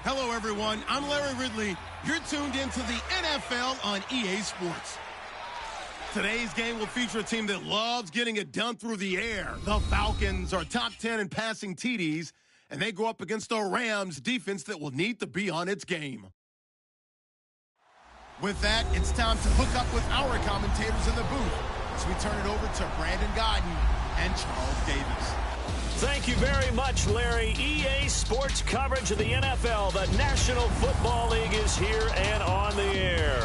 Hello, everyone. I'm Larry Ridley. You're tuned into the NFL on EA Sports. Today's game will feature a team that loves getting it done through the air. The Falcons are top 10 in passing TDs, and they go up against a Rams defense that will need to be on its game. With that, it's time to hook up with our commentators in the booth as we turn it over to Brandon Godden and Charles Davis. Thank you very much, Larry. EA Sports coverage of the NFL. The National Football League is here and on the air.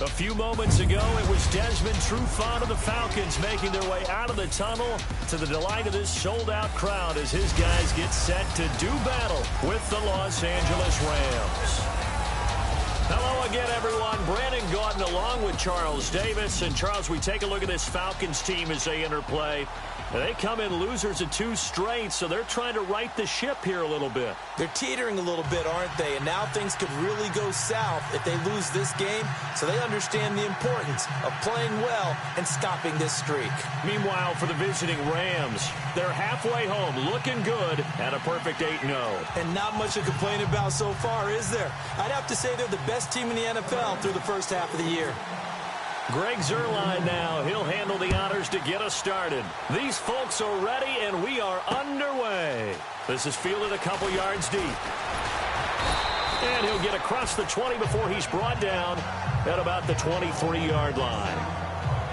A few moments ago, it was Desmond Trufant of the Falcons making their way out of the tunnel to the delight of this sold-out crowd as his guys get set to do battle with the Los Angeles Rams. Hello again, everyone. Brandon Gaudin along with Charles Davis. And, Charles, we take a look at this Falcons team as they enter play. They come in losers of 2 straight, so they're trying to right the ship here a little bit. They're teetering a little bit, aren't they? And now things could really go south if they lose this game, so they understand the importance of playing well and stopping this streak. Meanwhile, for the visiting Rams, they're halfway home, looking good at a perfect 8-0. And not much to complain about so far, is there? I'd have to say they're the best team in the NFL through the first half of the year. Greg Zuerlein now. He'll handle the honors to get us started. These folks are ready, and we are underway. This is fielded a couple yards deep. And he'll get across the 20 before he's brought down at about the 23-yard line.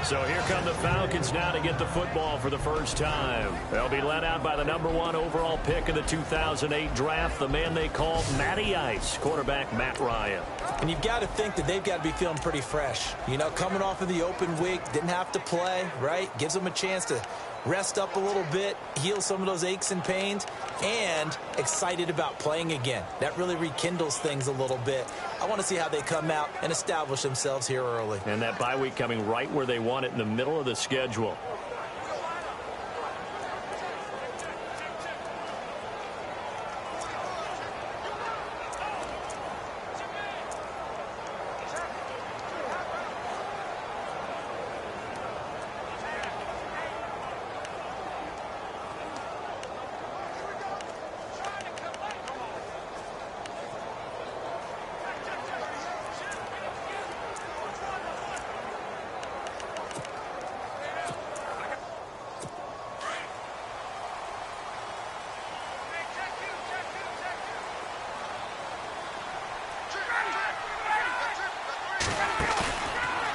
So here come the Falcons now to get the football for the first time. They'll be led out by the #1 overall pick of the 2008 draft, the man they call Matty Ice, quarterback Matt Ryan. And you've got to think that they've got to be feeling pretty fresh. You know, coming off of the open week, didn't have to play, right? Gives them a chance to rest up a little bit, heal some of those aches and pains, and excited about playing again. That really rekindles things a little bit. I want to see how they come out and establish themselves here early. And that bye week coming right where they want it, in the middle of the schedule.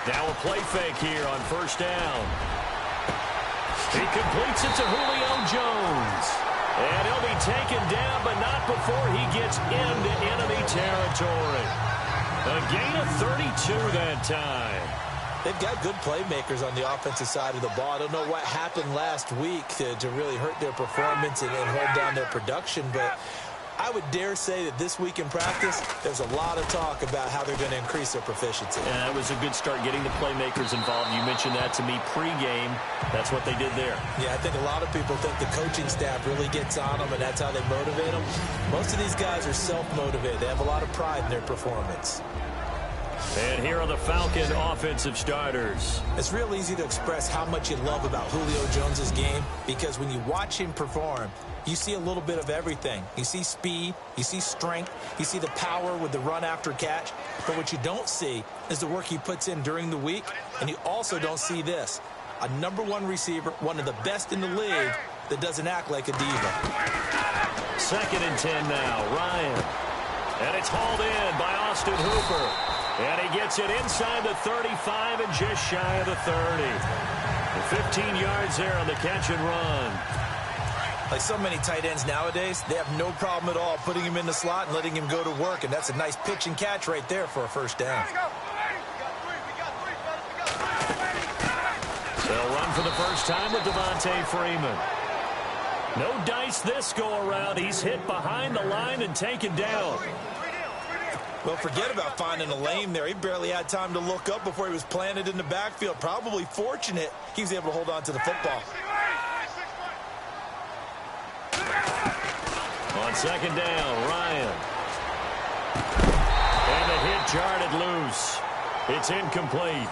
Now a play fake here on first down. He completes it to Julio Jones. And he'll be taken down, but not before he gets into enemy territory. A gain of 32 that time. They've got good playmakers on the offensive side of the ball. I don't know what happened last week to really hurt their performance and hold down their production, but I would dare say that this week in practice, there's a lot of talk about how they're going to increase their proficiency. Yeah, that was a good start, getting the playmakers involved. You mentioned that to me pregame. That's what they did there. Yeah, I think a lot of people think the coaching staff really gets on them, and that's how they motivate them. Most of these guys are self-motivated. They have a lot of pride in their performance. And here are the Falcon offensive starters. It's real easy to express how much you love about Julio Jones' game, because when you watch him perform, you see a little bit of everything. You see speed, you see strength, you see the power with the run after catch. But what you don't see is the work he puts in during the week, and you also don't see this. A #1 receiver, one of the best in the league, that doesn't act like a diva. 2nd and 10 now, Ryan. And it's hauled in by Austin Hooper. And he gets it inside the 35 and just shy of the 30. 15 yards there on the catch and run. Like so many tight ends nowadays, they have no problem at all putting him in the slot and letting him go to work. And that's a nice pitch and catch right there for a first down. They'll run for the first time with Devontae Freeman. No dice this go-around. He's hit behind the line and taken down. Well, forget about finding a lane there. He barely had time to look up before he was planted in the backfield. Probably fortunate he was able to hold on to the football. On 2nd down, Ryan. And the hit jarred loose. It's incomplete.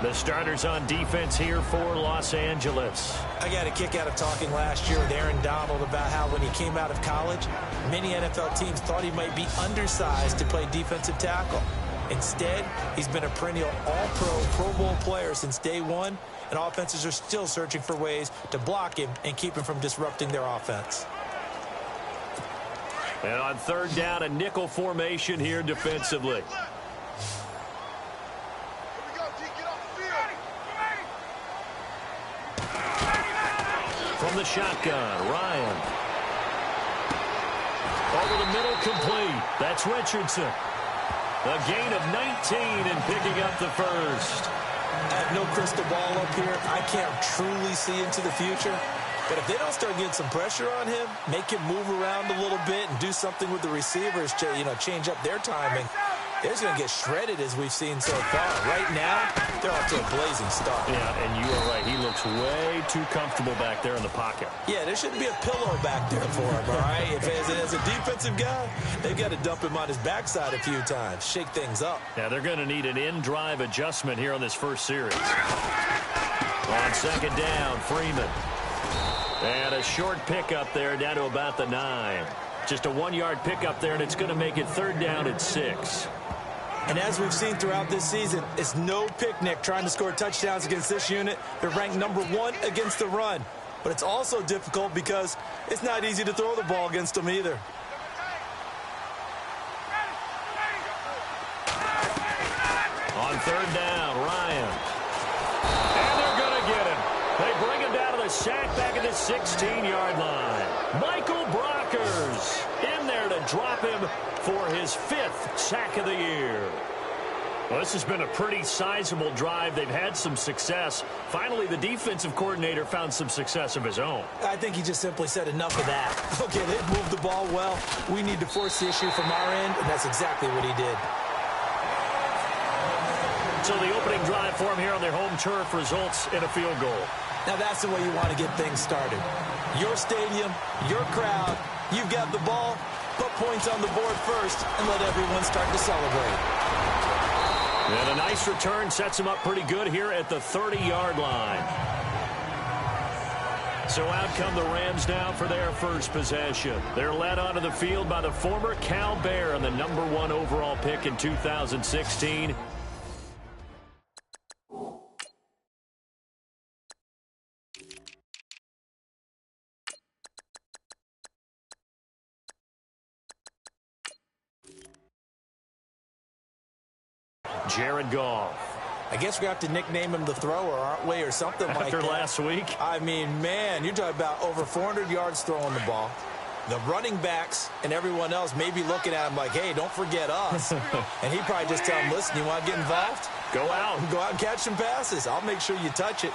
The starters on defense here for Los Angeles. I got a kick out of talking last year with Aaron Donald about how when he came out of college, many NFL teams thought he might be undersized to play defensive tackle. Instead, he's been a perennial all-pro, Pro Bowl player since day one, and offenses are still searching for ways to block him and keep him from disrupting their offense. And on third down, a nickel formation here defensively. From the shotgun, Ryan. Over the middle, complete. That's Richardson. A gain of 19 and picking up the first. I have no crystal ball up here. I can't truly see into the future. But if they don't start getting some pressure on him, make him move around a little bit and do something with the receivers to, change up their timing, they're just going to get shredded as we've seen so far. Right now, they're off to a blazing start. Yeah, and you are right. He looks way too comfortable back there in the pocket. Yeah, there shouldn't be a pillow back there for him, all right? As a defensive guy, they've got to dump him on his backside a few times, shake things up. Yeah, they're going to need an in-drive adjustment here on this first series. On second down, Freeman. And a short pickup there down to about the 9. Just a 1-yard pickup there, and it's going to make it third down at 6. And as we've seen throughout this season, it's no picnic trying to score touchdowns against this unit. They're ranked number 1 against the run. But it's also difficult because it's not easy to throw the ball against them either. On third down, Ryan. And they're going to get him. They bring him down to the sack back at the 16-yard line. Michael Brockers in there to drop him for his 5th sack of the year. Well, this has been a pretty sizable drive. They've had some success. Finally, the defensive coordinator found some success of his own. I think he just simply said enough of that. Okay, they've moved the ball well. We need to force the issue from our end, and that's exactly what he did. So the opening drive for him here on their home turf results in a field goal. Now that's the way you want to get things started. Your stadium, your crowd, you've got the ball, put points on the board first, and let everyone start to celebrate. And a nice return sets him up pretty good here at the 30-yard line. So out come the Rams now for their first possession. They're led onto the field by the former Cal Bear and the number 1 overall pick in 2016. Jared Goff. I guess we have to nickname him the thrower, aren't we, or something like that. After last week? I mean, man, you're talking about over 400 yards throwing the ball. The running backs and everyone else may be looking at him like, hey, don't forget us. And he probably just tell him, listen, you want to get involved? Go out. Go out and catch some passes. I'll make sure you touch it.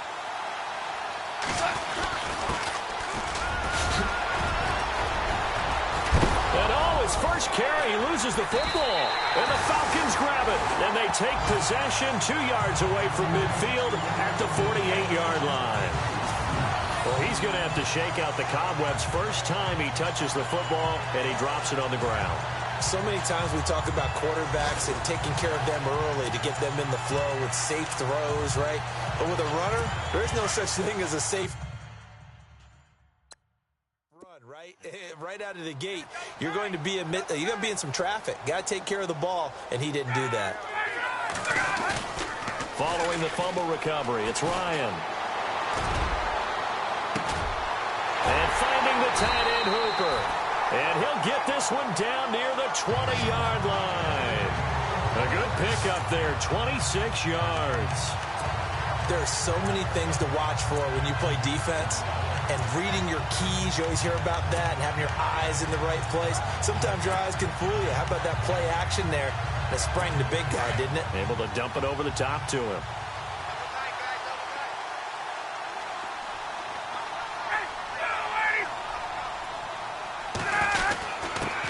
And his first carry, he loses the football. And the Falcons grab it. And they take possession 2 yards away from midfield at the 48-yard line. Well, he's going to have to shake out the cobwebs first time he touches the football, and he drops it on the ground. So many times we talk about quarterbacks and taking care of them early to get them in the flow with safe throws, right? But with a runner, there's no such thing as a safe run, right? Right out of the gate, you're going to be in some traffic. Got to take care of the ball, and he didn't do that. Following the fumble recovery, it's Ryan. And finding the tight end Hooper. And he'll get this one down near the 20-yard line. A good pickup there, 26 yards. There are so many things to watch for when you play defense. And reading your keys, you always hear about that, and having your eyes in the right place. Sometimes your eyes can fool you. How about that play action there? That sprang the big guy, didn't it? Able to dump it over the top to him.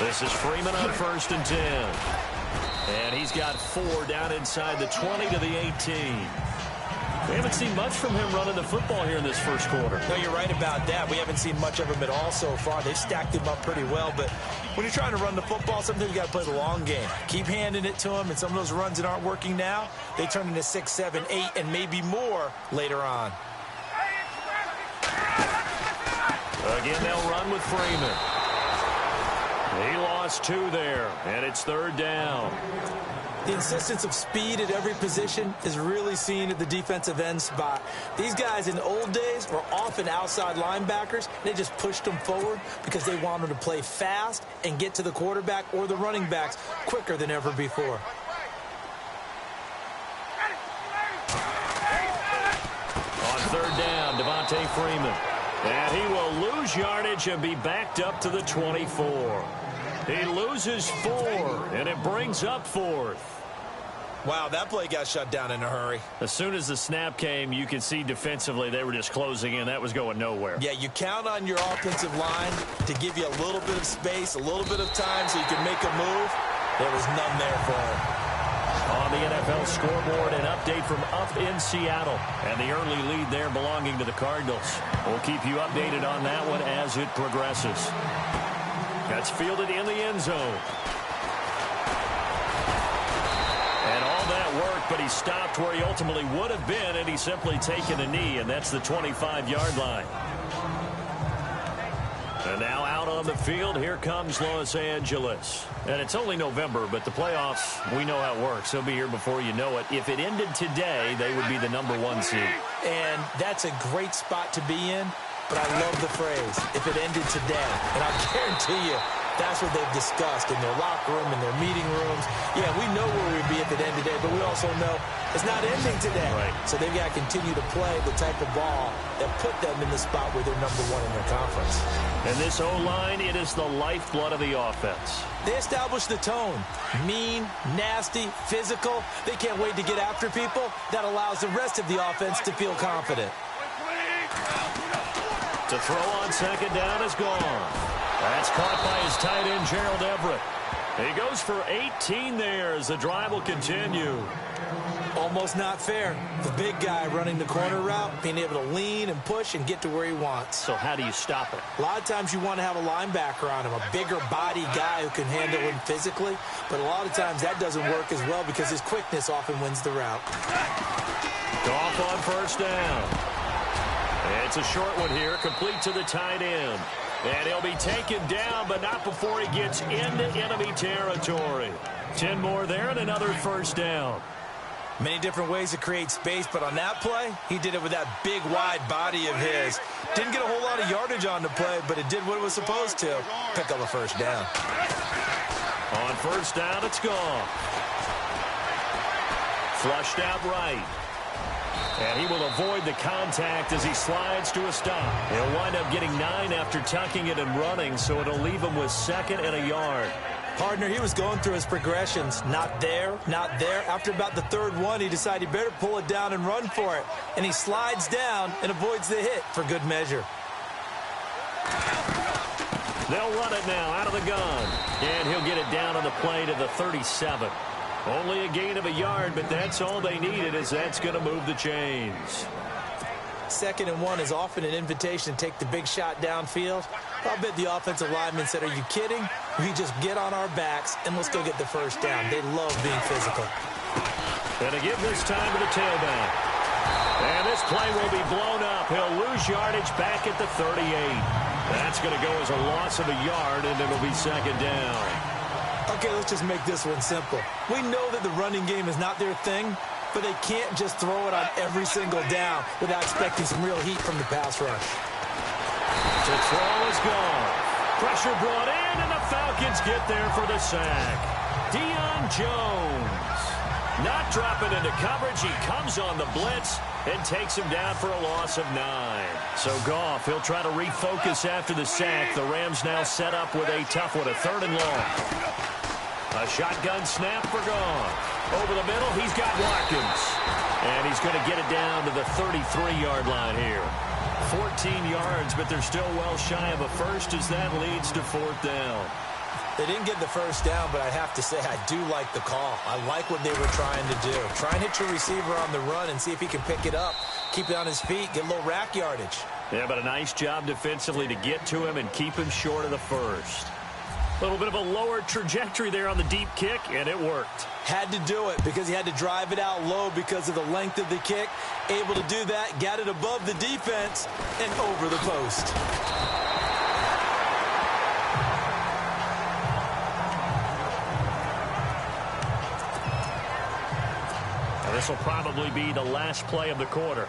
This is Freeman on 1st and 10. And he's got 4 down inside the 20 to the 18. We haven't seen much from him running the football here in this first quarter. No, you're right about that. We haven't seen much of him at all so far. They've stacked him up pretty well, but when you're trying to run the football, sometimes you got to play the long game. Keep handing it to him, and some of those runs that aren't working now, they turn into 6, 7, 8, and maybe more later on. Again, they'll run with Freeman. He lost 2 there, and it's 3rd down. The insistence of speed at every position is really seen at the defensive end spot. These guys in the old days were often outside linebackers. They just pushed them forward because they wanted to play fast and get to the quarterback or the running backs quicker than ever before. On 3rd down, Devontae Freeman. And he will lose yardage and be backed up to the 24. He loses 4, and it brings up 4th. Wow, that play got shut down in a hurry. As soon as the snap came, you could see defensively they were just closing in. That was going nowhere. Yeah, you count on your offensive line to give you a little bit of space, a little bit of time so you can make a move. There was none there for him. On the NFL scoreboard, an update from up in Seattle. And the early lead there belonging to the Cardinals. We'll keep you updated on that one as it progresses. That's fielded in the end zone. And all that work, but he stopped where he ultimately would have been, and he's simply taken a knee, and that's the 25-yard line. And now out on the field, here comes Los Angeles. And it's only November, but the playoffs, we know how it works. They'll be here before you know it. If it ended today, they would be the #1 seed. And that's a great spot to be in. But I love the phrase, if it ended today. And I guarantee you, that's what they've discussed in their locker room, in their meeting rooms. Yeah, we know where we'd be if it ended today, but we also know it's not ending today. Right. So they've got to continue to play the type of ball that put them in the spot where they're #1 in their conference. And this O-line, it is the lifeblood of the offense. They establish the tone. Mean, nasty, physical. They can't wait to get after people. That allows the rest of the offense to feel confident. To throw on 2nd down is gone. That's caught by his tight end, Gerald Everett. He goes for 18 there as the drive will continue. Almost not fair. The big guy running the corner route, being able to lean and push and get to where he wants. So how do you stop it? A lot of times you want to have a linebacker on him, a bigger body guy who can handle him physically. But a lot of times that doesn't work as well because his quickness often wins the route. Goff on 1st down. It's a short one here, complete to the tight end. And he'll be taken down, but not before he gets into enemy territory. 10 more there and another 1st down. Many different ways to create space, but on that play, he did it with that big, wide body of his. Didn't get a whole lot of yardage on the play, but it did what it was supposed to. Pick up a 1st down. On 1st down, it's gone. Flushed out right. And he will avoid the contact as he slides to a stop. He'll wind up getting 9 after tucking it and running, so it'll leave him with 2nd and a yard. Partner, he was going through his progressions. Not there, not there. After about the 3rd one, he decided he better pull it down and run for it. And he slides down and avoids the hit for good measure. They'll run it now out of the gun. And he'll get it down on the play to the 37. Only a gain of a yard, but that's all they needed, as that's going to move the chains. 2nd and 1 is often an invitation to take the big shot downfield. I'll bet the offensive lineman said, are you kidding? We just get on our backs and let's go get the 1st down. They love being physical. And to give this time to the tailback. And this play will be blown up. He'll lose yardage back at the 38. That's going to go as a loss of a yard, and it'll be 2nd down. Okay, let's just make this one simple. We know that the running game is not their thing, but they can't just throw it on every single down without expecting some real heat from the pass rush. To throw is gone. Pressure brought in, and the Falcons get there for the sack. Deion Jones not dropping into coverage. He comes on the blitz and takes him down for a loss of 9. So Goff, he'll try to refocus after the sack. The Rams now set up with a tough one, a 3rd and long. A shotgun snap for Goff. Over the middle, he's got Watkins. And he's going to get it down to the 33-yard line here. 14 yards, but they're still well shy of a first as that leads to 4th down. They didn't get the first down, but I have to say I do like the call. I like what they were trying to do. Try and hit your receiver on the run and see if he can pick it up, keep it on his feet, get a little rack yardage. Yeah, but a nice job defensively to get to him and keep him short of the first. A little bit of a lower trajectory there on the deep kick, and it worked. Had to do it because he had to drive it out low because of the length of the kick. Able to do that, got it above the defense, and over the post. Now, this will probably be the last play of the quarter.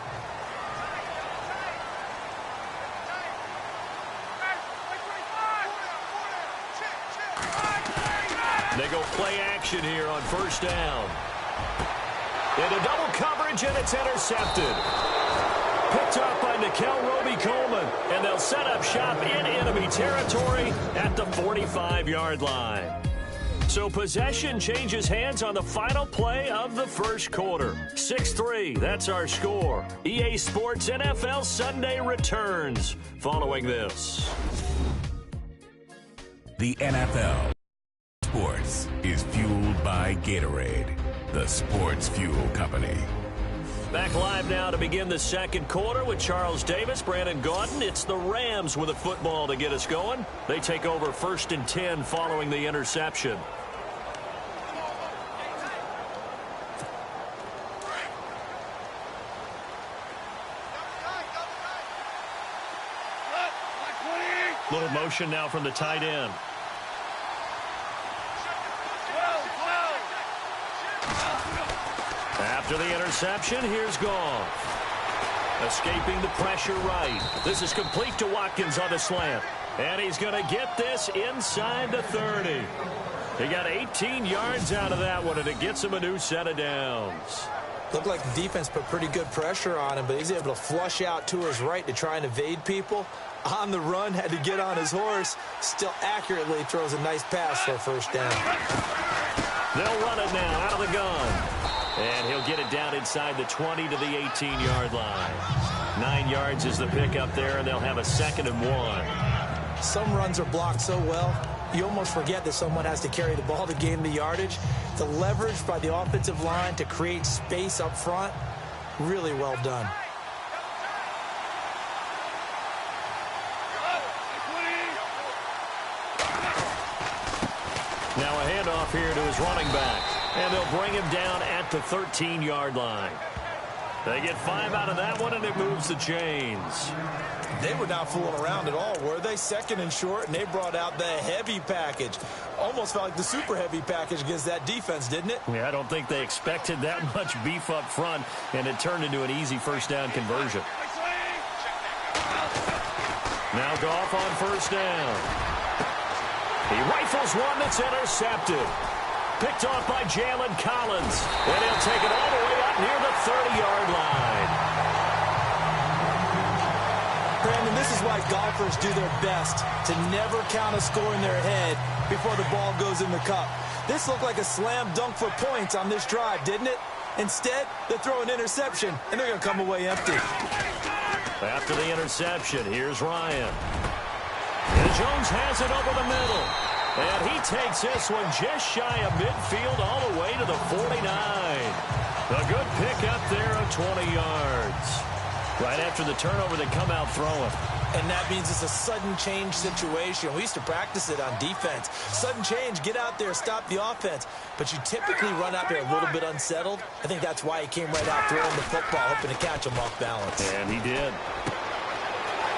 They go play action here on first down. Into double coverage, and it's intercepted. Picked up by Roby-Coleman, and they'll set up shop in enemy territory at the 45-yard line. So possession changes hands on the final play of the first quarter. 6-3, that's our score. EA Sports NFL Sunday returns following this. The NFL Sports is fueled by Gatorade, the sports fuel company. Back live now to begin the second quarter with Charles Davis, Brandon Gaudin. It's the Rams with a football to get us going. They take over 1st and 10 following the interception. Little motion now from the tight end. After the interception, here's Goff. Escaping the pressure right. This is complete to Watkins on the slant. And he's going to get this inside the 30. He got 18 yards out of that one, and it gets him a new set of downs. Looked like the defense put pretty good pressure on him, but he's able to flush out to his right to try and evade people. On the run, had to get on his horse. Still accurately throws a nice pass for a first down. They'll run it now out of the gun. And he'll get it down inside the 20 to the 18-yard line. 9 yards is the pickup there, and they'll have a 2nd and 1. Some runs are blocked so well, you almost forget that someone has to carry the ball to gain the yardage. The leverage by the offensive line to create space up front, really well done. Now a handoff here to his running back. And they'll bring him down at the 13-yard line. They get 5 out of that one, and it moves the chains. They were not fooling around at all, were they? 2nd and short, and they brought out the heavy package. Almost felt like the super heavy package against that defense, didn't it? Yeah, I don't think they expected that much beef up front, and it turned into an easy first down conversion. Now Goff on first down. He rifles one that's intercepted. Picked off by Jalen Collins. And he'll take it all the way up near the 30-yard line. Brandon, this is why golfers do their best to never count a score in their head before the ball goes in the cup. This looked like a slam dunk for points on this drive, didn't it? Instead, they throw an interception, and they're going to come away empty. After the interception, here's Ryan. And Jones has it over the middle. And he takes this one just shy of midfield all the way to the 49. A good pickup there of 20 yards. Right after the turnover, they come out throwing. And that means it's a sudden change situation. We used to practice it on defense. Sudden change, get out there, stop the offense. But you typically run out there a little bit unsettled. I think that's why he came right out throwing the football, hoping to catch him off balance. And he did.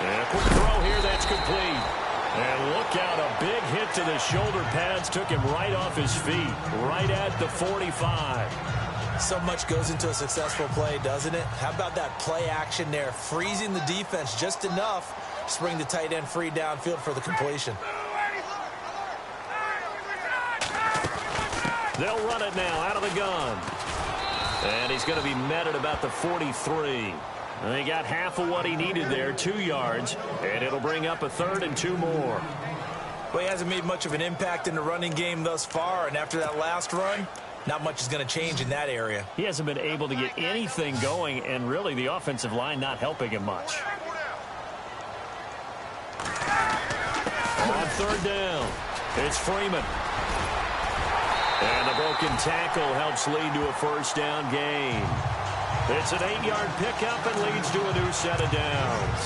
And a quick throw here, that's complete. And look out, a big hit to the shoulder pads took him right off his feet, right at the 45. So much goes into a successful play, doesn't it? How about that play action there, freezing the defense just enough to bring the tight end free downfield for the completion. They'll run it now out of the gun. And he's going to be met at about the 43. And he got half of what he needed there, 2 yards, and it'll bring up a 3rd and 2 more. Well, he hasn't made much of an impact in the running game thus far, and after that last run, not much is going to change in that area. He hasn't been able to get anything going, and really the offensive line not helping him much. On 3rd down. It's Freeman. And the broken tackle helps lead to a first down gain. It's an 8-yard pickup and leads to a new set of downs.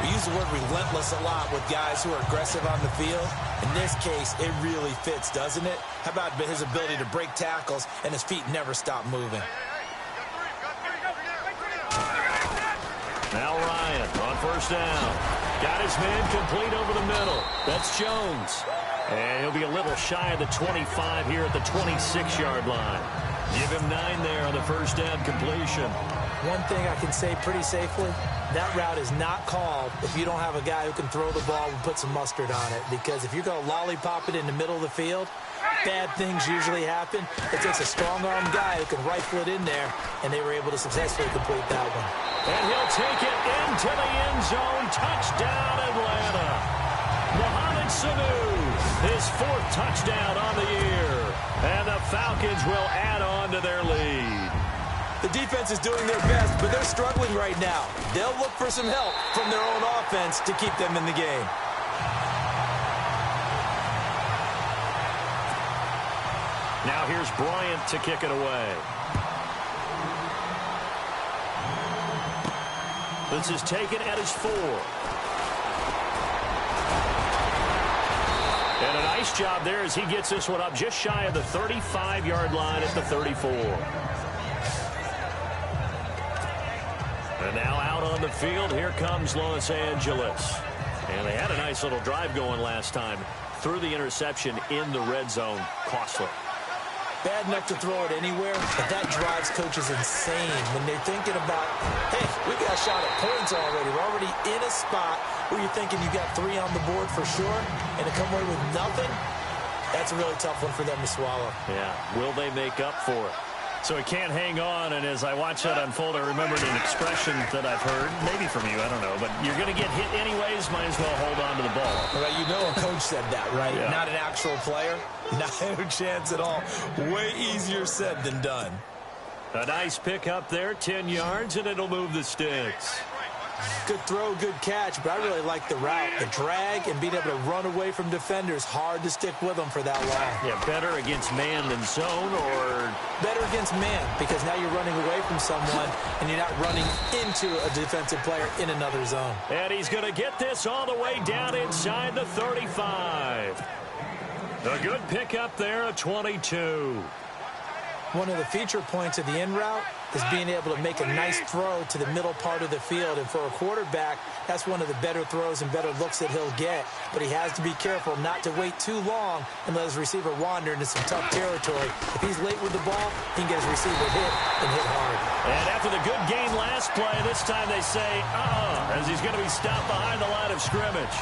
We use the word relentless a lot with guys who are aggressive on the field. In this case, it really fits, doesn't it? How about his ability to break tackles and his feet never stop moving? Now Ryan on first down. Got his man complete over the middle. That's Jones. And he'll be a little shy of the 25 here at the 26-yard line. Give him 9 there on the first down completion. One thing I can say pretty safely, that route is not called if you don't have a guy who can throw the ball and put some mustard on it. Because if you're going to lollipop it in the middle of the field, bad things usually happen. It takes a strong-armed guy who can rifle it in there, and they were able to successfully complete that one. And he'll take it into the end zone. Touchdown, Atlanta. Mohamed Sanu, his 4th touchdown on the year. And the Falcons will add on to their lead. The defense is doing their best, but they're struggling right now. They'll look for some help from their own offense to keep them in the game. Now here's Bryant to kick it away. This is taken at his 4. And a nice job there as he gets this one up just shy of the 35-yard line at the 34. And now out on the field, here comes Los Angeles. And they had a nice little drive going last time. Threw the interception in the red zone. Costly. Bad enough to throw it anywhere, but that drives coaches insane when they're thinking about, hey, we got a shot at points already. We're already in a spot where you're thinking you got 3 on the board for sure, and to come away with nothing, that's a really tough one for them to swallow. Yeah, will they make up for it? So he can't hang on, and as I watch that unfold, I remembered an expression that I've heard, maybe from you, I don't know, but you're going to get hit anyways, might as well hold on to the ball. Well, you know a coach said that, right? Yeah. Not an actual player. Not a chance at all. Way easier said than done. A nice pick up there, 10 yards, and it'll move the sticks. Good throw, good catch, but I really like the route. The drag and being able to run away from defenders, hard to stick with them for that long. Yeah, better against man than zone, or? Better against man, because now you're running away from someone and you're not running into a defensive player in another zone. And he's going to get this all the way down inside the 35. A good pickup there at 22. One of the feature points of the in route is being able to make a nice throw to the middle part of the field. And for a quarterback, that's one of the better throws and better looks that he'll get. But he has to be careful not to wait too long and let his receiver wander into some tough territory. If he's late with the ball, he can get his receiver hit and hit hard. And after the good gain last play, this time they say, as he's going to be stopped behind the line of scrimmage.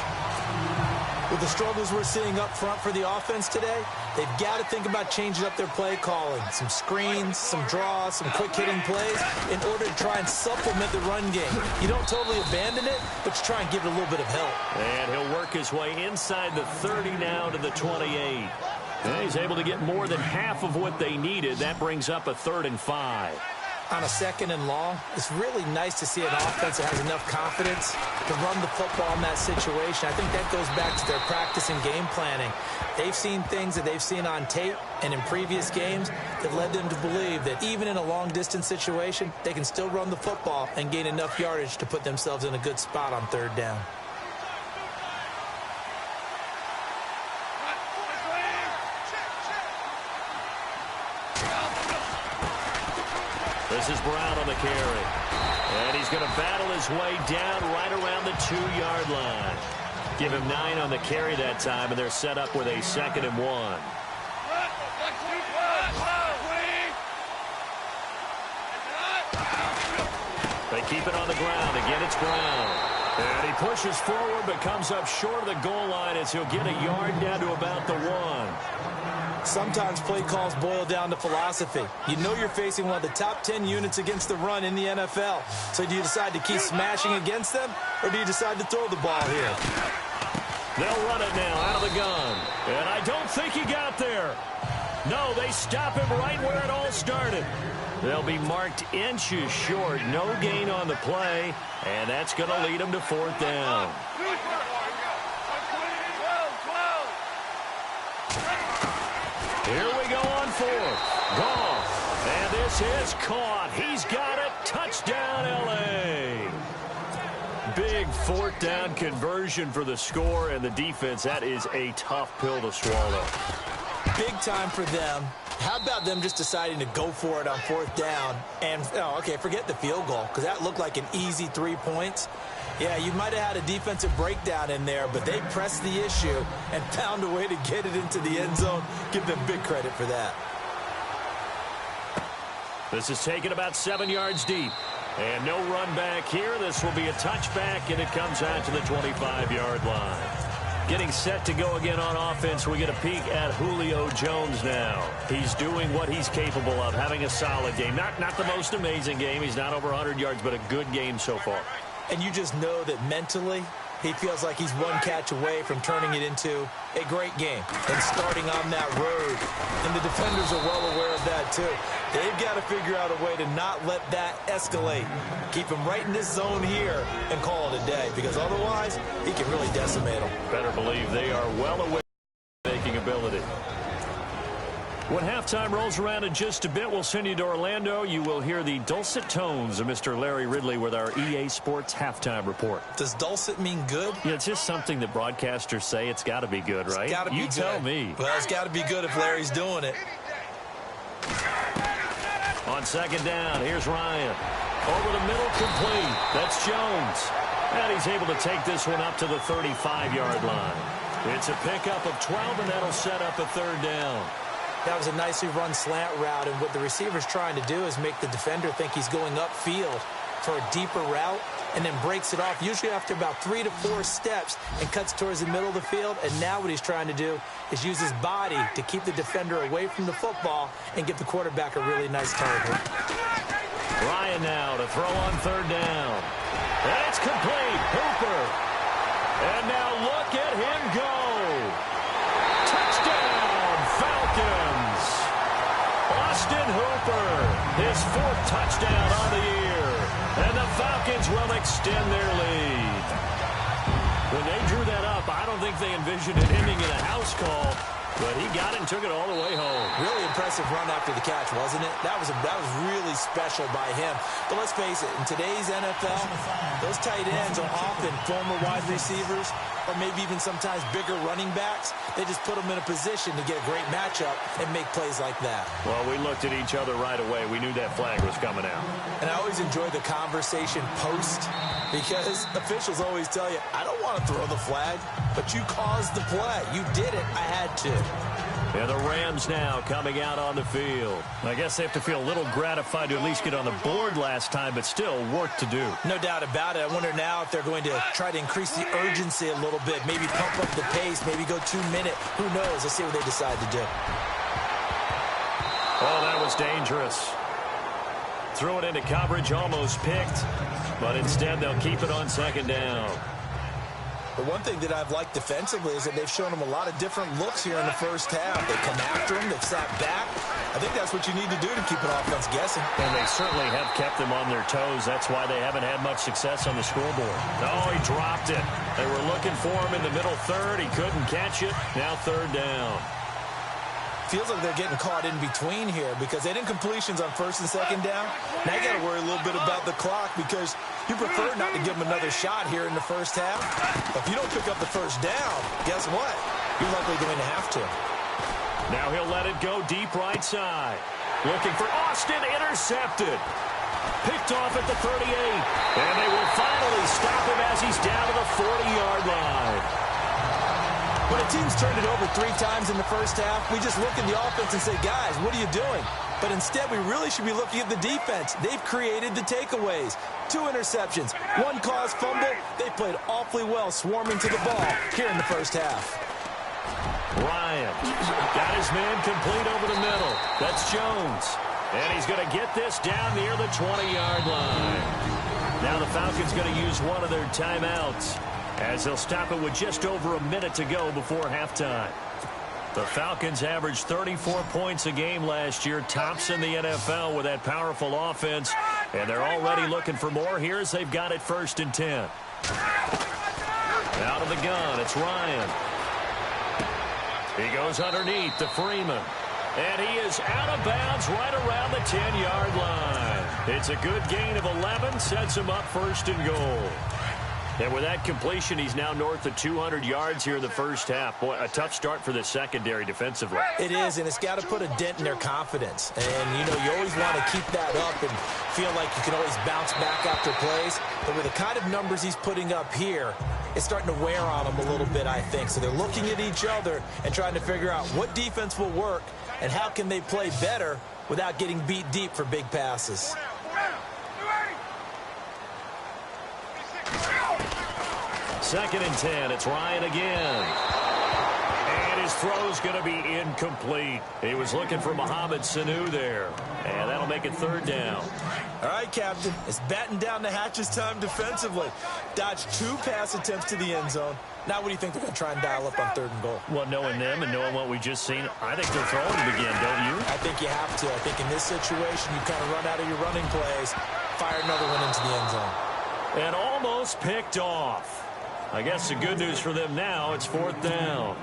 With the struggles we're seeing up front for the offense today, they've got to think about changing up their play calling. Some screens, some draws, some quick-hitting plays in order to try and supplement the run game. You don't totally abandon it, but you try and give it a little bit of help. And he'll work his way inside the 30 now to the 28. And he's able to get more than half of what they needed. That brings up a 3rd and 5. On a 2nd and long, it's really nice to see an offense that has enough confidence to run the football in that situation. I think that goes back to their practice and game planning. They've seen things that they've seen on tape and in previous games that led them to believe that even in a long-distance situation, they can still run the football and gain enough yardage to put themselves in a good spot on 3rd down. This is Brown on the carry. And he's going to battle his way down right around the 2-yard line. Give him 9 on the carry that time, and they're set up with a 2nd and 1. They keep it on the ground. Again, it's Brown. And he pushes forward but comes up short of the goal line as he'll get a yard down to about the 1. Sometimes play calls boil down to philosophy. You know you're facing one of the top 10 units against the run in the NFL. So do you decide to keep smashing against them, or do you decide to throw the ball here? They'll run it now out of the gun. And I don't think he got there. No, they stop him right where it all started. They'll be marked inches short. No gain on the play, and that's going to lead them to 4th down. This is caught. He's got it. Touchdown, L.A. Big fourth down conversion for the score, and the defense, that is a tough pill to swallow. Big time for them. How about them just deciding to go for it on fourth down? And, okay, forget the field goal, because that looked like an easy 3 points. Yeah, you might have had a defensive breakdown in there, but they pressed the issue and found a way to get it into the end zone. Give them big credit for that. This is taken about 7 yards deep. And no run back here. This will be a touchback, and it comes out to the 25-yard line. Getting set to go again on offense, we get a peek at Julio Jones now. He's doing what he's capable of, having a solid game. Not the most amazing game. He's not over 100 yards, but a good game so far. And you just know that mentally, he feels like he's one catch away from turning it into a great game and starting on that road. And the defenders are well aware of that, too. They've got to figure out a way to not let that escalate. Keep him right in this zone here and call it a day, because otherwise, he can really decimate them. Better believe they are well aware of making ability. When halftime rolls around in just a bit, we'll send you to Orlando. You will hear the dulcet tones of Mr. Larry Ridley with our EA Sports halftime report. Does dulcet mean good? Yeah, it's just something that broadcasters say. It's got to be good, right? It's got to be good. You tell me. Well, it's got to be good if Larry's doing it. On second down, here's Ryan. Over the middle, complete. That's Jones. And he's able to take this one up to the 35-yard line. It's a pickup of 12, and that'll set up a third down. That was a nicely run slant route, and what the receiver's trying to do is make the defender think he's going upfield for a deeper route, and then breaks it off, usually after about 3 to 4 steps, and cuts towards the middle of the field. And now what he's trying to do is use his body to keep the defender away from the football and give the quarterback a really nice target. Ryan now to throw on third down. And it's complete. Hooper. And now look at him go. Touchdown, Falcons. Austin Hooper, his 4th touchdown on the year. And the Falcons will extend their lead. When they drew that up, I don't think they envisioned it ending in a house call, but he got it and took it all the way home. Really impressive run after the catch, wasn't it? That was really special by him. But let's face it, in today's NFL, those tight ends are often former wide receivers or maybe even sometimes bigger running backs. They just put them in a position to get a great matchup and make plays like that. Well, we looked at each other right away. We knew that flag was coming out. And I always enjoy the conversation post, because officials always tell you, I don't want to throw the flag, but you caused the play. You did it. I had to. And the Rams now coming out on the field. I guess they have to feel a little gratified to at least get on the board last time, but still work to do. No doubt about it. I wonder now if they're going to try to increase the urgency a little bit, maybe pump up the pace, maybe go 2-minute. Who knows? Let's see what they decide to do. Oh, that was dangerous. Threw it into coverage, almost picked, but instead they'll keep it on second down. The one thing that I've liked defensively is that they've shown them a lot of different looks here in the first half. They come after them. They've sat back. I think that's what you need to do to keep an offense guessing. And they certainly have kept them on their toes. That's why they haven't had much success on the scoreboard. Oh, he dropped it. They were looking for him in the middle third. He couldn't catch it. Now third down. Feels like they're getting caught in between here because they didn't completions on first and second down. Now you got to worry a little bit about the clock because you prefer not to give them another shot here in the first half. But if you don't pick up the first down, guess what? You're likely going to have to. Now he'll let it go deep right side. Looking for Austin, intercepted. Picked off at the 38. And they will finally stop him as he's down to the 40-yard line. When a team's turned it over 3 times in the first half, we just look at the offense and say, guys, what are you doing? But instead, we really should be looking at the defense. They've created the takeaways. 2 interceptions, 1 caused fumble. They played awfully well swarming to the ball here in the first half. Ryan got his man complete over the middle. That's Jones. And he's going to get this down near the 20-yard line. Now the Falcons going to use one of their timeouts, as they'll stop it with just over a minute to go before halftime. The Falcons averaged 34 points a game last year, tops in the NFL with that powerful offense, and they're already looking for more. Here's they've got it 1st and 10. Out of the gun, it's Ryan. He goes underneath to Freeman. And he is out of bounds right around the 10-yard line. It's a good gain of 11, sets him up first and goal. And with that completion, he's now north of 200 yards here in the first half. Boy, a tough start for the secondary defensively. It is, and it's got to put a dent in their confidence. And, you know, you always want to keep that up and feel like you can always bounce back after plays. But with the kind of numbers he's putting up here, it's starting to wear on them a little bit, I think. So they're looking at each other and trying to figure out what defense will work and how can they play better without getting beat deep for big passes. Second and 10. It's Ryan again. And his throw's going to be incomplete. He was looking for Mohamed Sanu there. And that'll make it third down. All right, Captain. It's batten down the hatches time defensively. Dodged 2 pass attempts to the end zone. Now what do you think they're going to try and dial up on third and goal? Well, knowing them and knowing what we just seen, I think they're throwing it again, don't you? I think you have to. I think in this situation, you kind of run out of your running plays, fire another one into the end zone. And almost picked off. I guess the good news for them now, it's fourth down.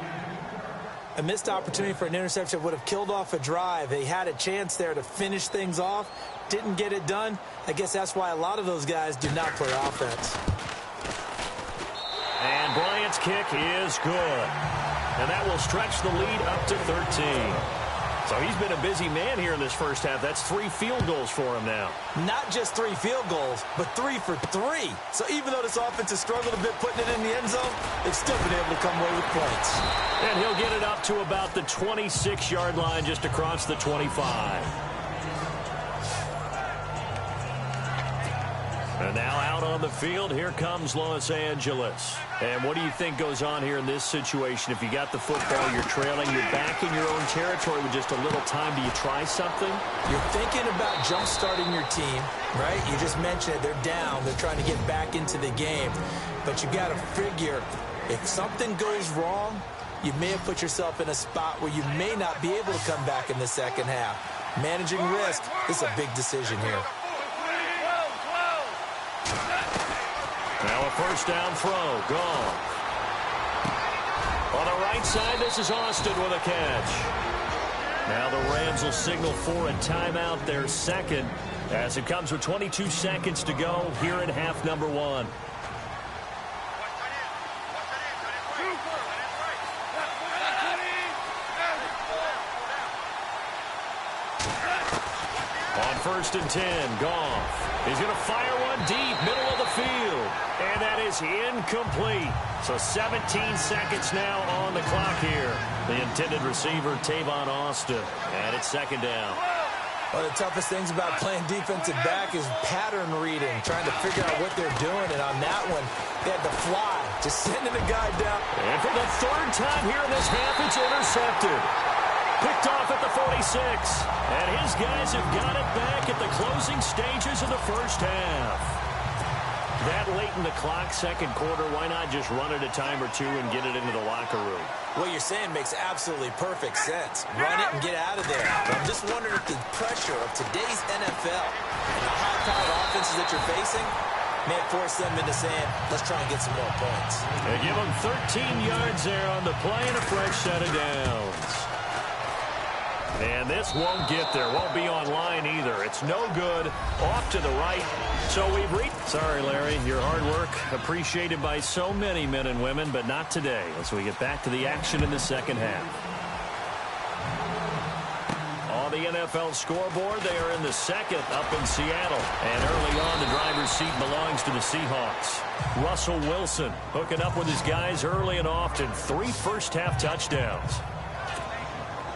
A missed opportunity for an interception would have killed off a drive. They had a chance there to finish things off. Didn't get it done. I guess that's why a lot of those guys do not play offense. And Bryant's kick is good. And that will stretch the lead up to 13. So he's been a busy man here in this first half. That's 3 field goals for him now. Not just 3 field goals, but 3 for 3. So even though this offense has struggled a bit putting it in the end zone, they've still been able to come away with points. And he'll get it up to about the 26-yard line, just across the 25. And now out on the field, here comes Los Angeles. And what do you think goes on here in this situation? If you got the football, you're trailing, you're back in your own territory with just a little time. Do you try something? You're thinking about jump-starting your team, right? You just mentioned it. They're down. They're trying to get back into the game. But you got to figure, if something goes wrong, you may have put yourself in a spot where you may not be able to come back in the second half. Managing risk is a big decision here. Now a first down throw, gone. On the right side, this is Austin with a catch. Now the Rams will signal for a timeout, their second, as it comes with 22 seconds to go here in half number 1. On first and 10, Goff. He's going to fire one deep, middle of the field. And that is incomplete. So 17 seconds now on the clock here. The intended receiver, Tavon Austin. And it's second down. One of the toughest things about playing defensive back is pattern reading, trying to figure out what they're doing. And on that one, they had to fly, just sending the guy down. And for the third time here in this half, it's intercepted. Picked off at the 46. And his guys have got it back at the closing stages of the first half. That late in the clock, second quarter, why not just run it a time or two and get it into the locker room? What you're saying makes absolutely perfect sense. Run it and get out of there. But I'm just wondering if the pressure of today's NFL and the high-powered offenses that you're facing may force them into saying, let's try and get some more points. They give them 13 yards there on the play and a fresh set of downs. And this won't get there. Won't be online either. It's no good. Off to the right. So we've reached. Sorry, Larry. Your hard work appreciated by so many men and women, but not today as we get back to the action in the second half. On the NFL scoreboard, they are in the second up in Seattle. And early on, the driver's seat belongs to the Seahawks. Russell Wilson hooking up with his guys early and often. 3 first-half touchdowns.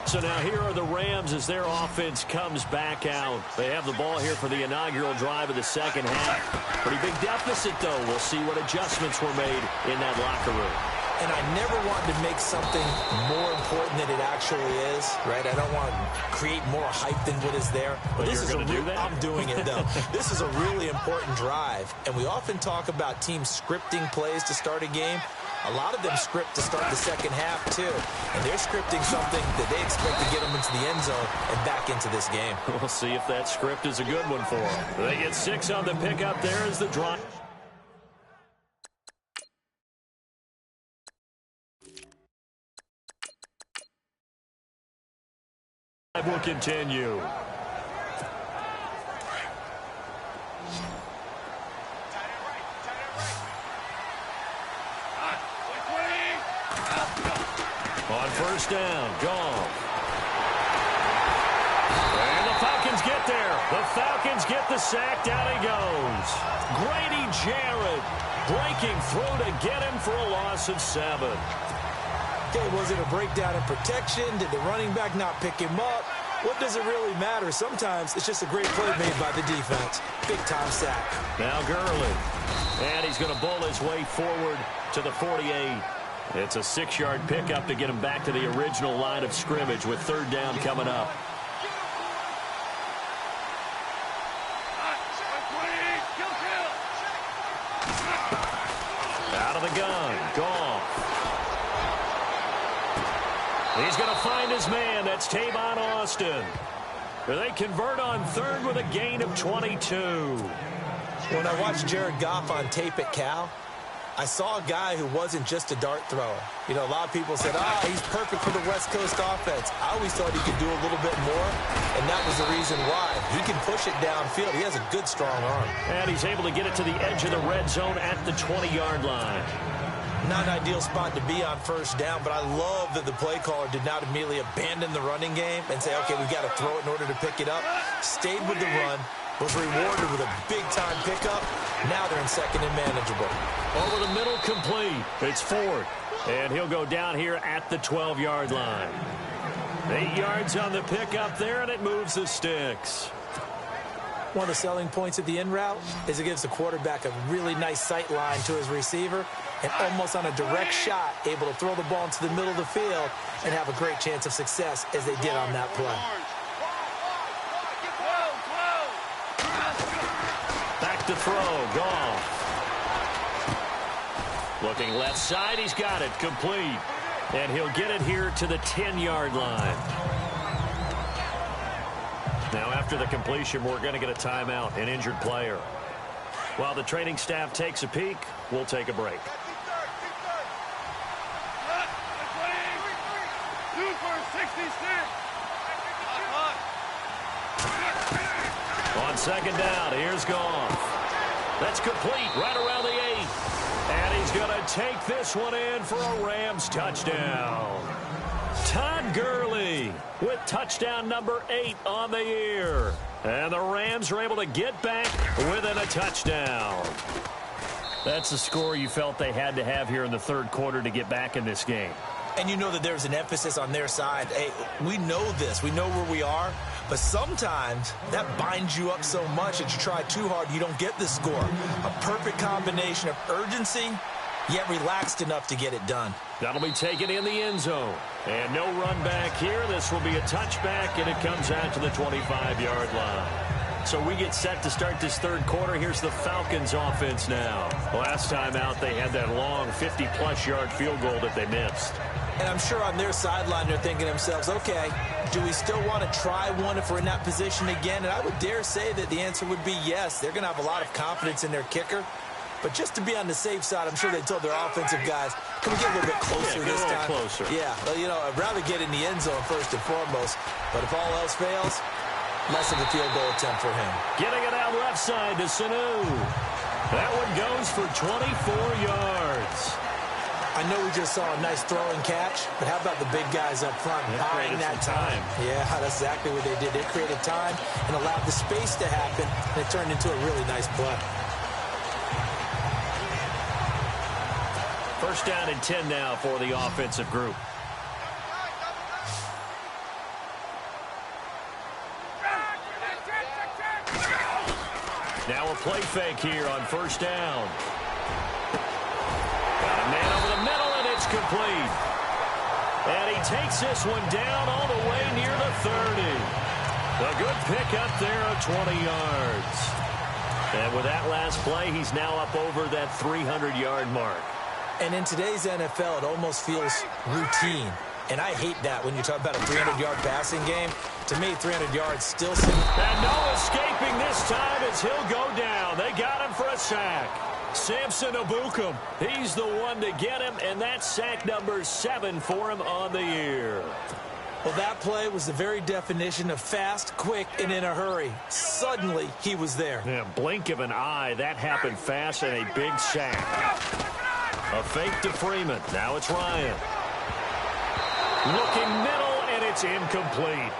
So now here are the Rams as their offense comes back out. They have the ball here for the inaugural drive of the second half. Pretty big deficit, though. We'll see what adjustments were made in that locker room. And I never wanted to make something more important than it actually is, right? I don't want to create more hype than what is there. But this is going to do that? I'm doing it, though. This is a really important drive. And we often talk about teams scripting plays to start a game. A lot of them script to start the second half, too. And they're scripting something that they expect to get them into the end zone and back into this game. We'll see if that script is a good one for them. They get 6 on the pickup. There is the drive. will continue. On first down, Goff. And the Falcons get there. The Falcons get the sack. Down he goes. Grady Jarrett breaking through to get him for a loss of 7. Okay, was it a breakdown in protection? Did the running back not pick him up? What does it really matter? Sometimes it's just a great play made by the defense. Big-time sack. Now Gurley. And he's going to bull his way forward to the 48. It's a 6-yard pickup to get him back to the original line of scrimmage with third down coming up. Out of the gun. Goff. He's going to find his man. That's Tavon Austin. They convert on third with a gain of 22. When I watched Jared Goff on tape at Cal, I saw a guy who wasn't just a dart thrower. You know, a lot of people said, he's perfect for the West Coast offense. I always thought he could do a little bit more, and that was the reason why. He can push it downfield. He has a good, strong arm. And he's able to get it to the edge of the red zone at the 20-yard line. Not an ideal spot to be on first down, but I love that the play caller did not immediately abandon the running game and say, okay, we've got to throw it in order to pick it up. Stayed with the run, was rewarded with a big-time pickup. Now they're in second and manageable. Over the middle, complete. It's Ford, and he'll go down here at the 12-yard line. 8 yards on the pickup there, and it moves the sticks. One of the selling points of the in route is it gives the quarterback a really nice sight line to his receiver and almost on a direct shot able to throw the ball into the middle of the field and have a great chance of success as they did on that play. Back to throw, Goff. Looking left side, he's got it, complete. And he'll get it here to the 10-yard line. Now after the completion, we're going to get a timeout, an injured player. While the training staff takes a peek, we'll take a break. On second down, here's Goff. That's complete right around the 8. And he's going to take this one in for a Rams touchdown. Todd Gurley with touchdown number 8 on the year. And the Rams are able to get back within a touchdown. That's the score you felt they had to have here in the third quarter to get back in this game. And you know that there's an emphasis on their side. Hey, we know this. We know where we are. But sometimes that binds you up so much that you try too hard, you don't get the score. A perfect combination of urgency, yet relaxed enough to get it done. That'll be taken in the end zone. And no run back here. This will be a touchback, and it comes out to the 25-yard line. So we get set to start this third quarter. Here's the Falcons offense now. Last time out, they had that long 50-plus yard field goal that they missed. And I'm sure on their sideline they're thinking to themselves, okay, do we still want to try one if we're in that position again? And I would dare say that the answer would be yes. They're going to have a lot of confidence in their kicker. But just to be on the safe side, I'm sure they told their offensive guys, can we get a little bit closer this time? Closer. Yeah, well, you know, I'd rather get in the end zone first and foremost. But if all else fails, less of a field goal attempt for him. Getting it out left side to Sanu. That one goes for 24 yards. I know we just saw a nice throw and catch, but how about the big guys up front buying that time? Yeah, that's exactly what they did. They created time and allowed the space to happen, and it turned into a really nice play. First down and 10 now for the offensive group. Now a play fake here on first down. Got a man over the middle, and it's complete. And he takes this one down all the way near the 30. A good pickup there of 20 yards. And with that last play, he's now up over that 300-yard mark. And in today's NFL, it almost feels routine. And I hate that when you talk about a 300-yard passing game. To me, 300 yards still seems... And no escaping this time as he'll go down. They got him for a sack. Samson Ebukam, he's the one to get him, and that's sack number 7 for him on the year. Well, that play was the very definition of fast, quick, and in a hurry. Suddenly, he was there. Yeah, blink of an eye. That happened fast and a big sack. A fake to Freeman. Now it's Ryan. Looking middle, and it's incomplete.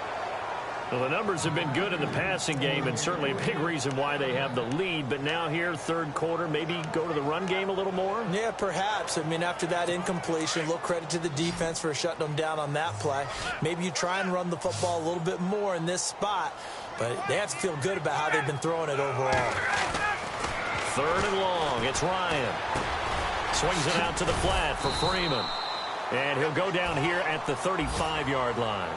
Well, the numbers have been good in the passing game, and certainly a big reason why they have the lead. But now here, third quarter, maybe go to the run game a little more? Yeah, perhaps. I mean, after that incompletion, a little credit to the defense for shutting them down on that play. Maybe you try and run the football a little bit more in this spot, but they have to feel good about how they've been throwing it overall. Third and long. It's Ryan. Swings it out to the flat for Freeman. And he'll go down here at the 35-yard line.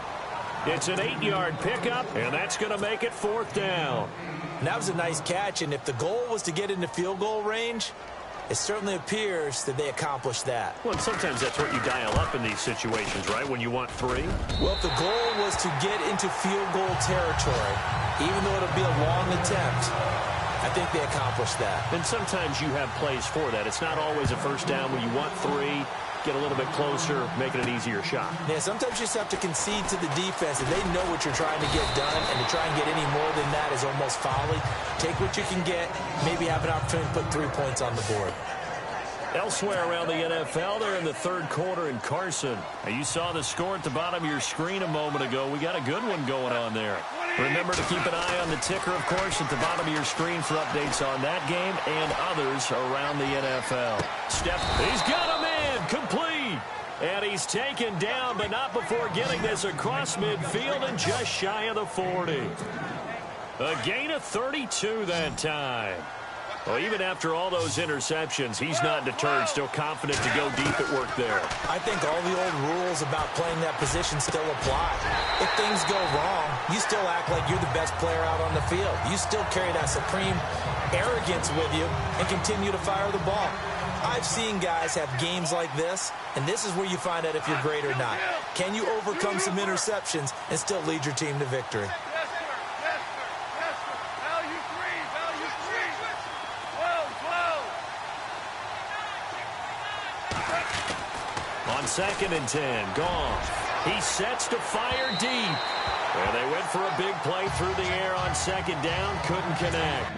It's an 8-yard pickup, and that's going to make it fourth down. And that was a nice catch, and if the goal was to get into field goal range, it certainly appears that they accomplished that. Well, and sometimes that's what you dial up in these situations, right, when you want 3? Well, if the goal was to get into field goal territory, even though it'll be a long attempt, I think they accomplished that. And sometimes you have plays for that. It's not always a first down when you want 3. Get a little bit closer, making an easier shot. Yeah, sometimes you just have to concede to the defense, and they know what you're trying to get done, and to try and get any more than that is almost folly. Take what you can get, maybe have an opportunity to put 3 points on the board. Elsewhere around the NFL, they're in the third quarter in Carson. Now, you saw the score at the bottom of your screen a moment ago. We got a good one going on there. Remember to keep an eye on the ticker, of course, at the bottom of your screen for updates on that game and others around the NFL. He's got a man, complete. And he's taken down, but not before getting this across midfield and just shy of the 40. A gain of 32 that time. Well, even after all those interceptions, he's not deterred, still confident to go deep at work there. I think all the old rules about playing that position still apply. If things go wrong, you still act like you're the best player out on the field. You still carry that supreme arrogance with you and continue to fire the ball. I've seen guys have games like this, and this is where you find out if you're great or not. Can you overcome some interceptions and still lead your team to victory? On 2nd and 10, Goff. He sets to fire deep. And they went for a big play through the air on 2nd down. Couldn't connect.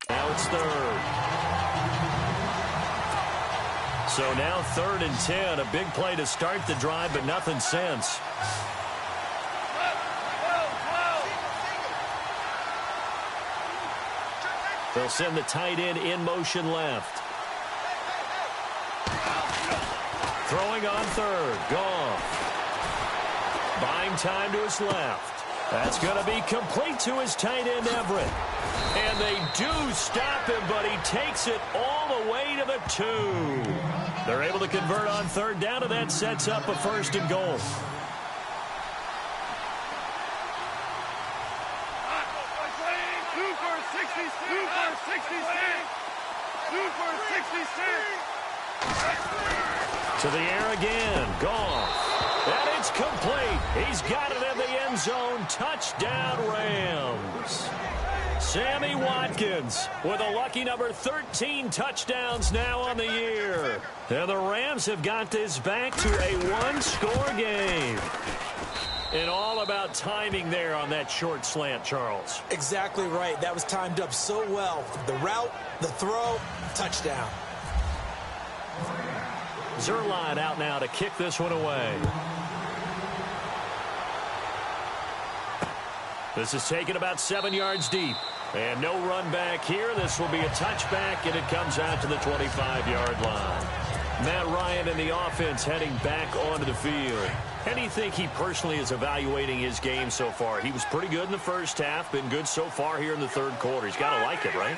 Now it's third. So now 3rd and 10. A big play to start the drive, but nothing since. They'll send the tight end in motion left. Throwing on 3rd. Goff. Buying time to his left. That's going to be complete to his tight end, Everett. And they do stop him, but he takes it all the way to the 2. They're able to convert on 3rd down, and that sets up a 1st and goal. To the air again. Goff. And it's complete. He's got it in the end zone. Touchdown, Rams. Sammy Watkins with a lucky number 13 touchdowns now on the year. And the Rams have got this back to a 1-score game. And all about timing there on that short slant, Charles. Exactly right. That was timed up so well. The route, the throw, touchdown. Zerline out now to kick this one away. This is taken about 7 yards deep. And no run back here. This will be a touchback, and it comes out to the 25-yard line. Matt Ryan and the offense heading back onto the field. How do you think he personally is evaluating his game so far? He was pretty good in the first half, been good so far here in the third quarter. He's got to like it, right?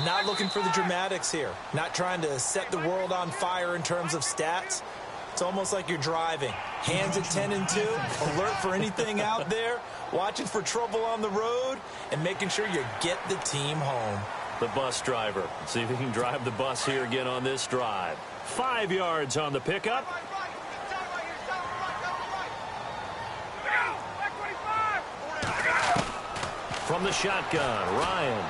Not looking for the dramatics here. Not trying to set the world on fire in terms of stats. It's almost like you're driving. Hands at 10 and 2, alert for anything out there, watching for trouble on the road, and making sure you get the team home. the bus driver. See if he can drive the bus here again on this drive. 5 yards on the pickup. From the shotgun, Ryan.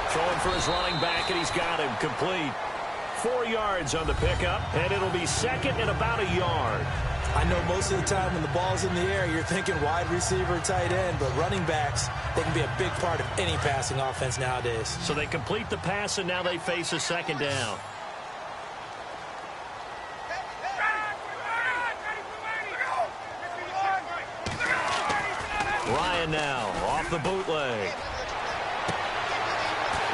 Throwing for his running back, and he's got him complete. 4 yards on the pickup, and it'll be second and about a yard. I know most of the time when the ball's in the air, you're thinking wide receiver, tight end, but running backs, they can be a big part of any passing offense nowadays. So they complete the pass, and now they face a second down. Ryan now off the bootleg.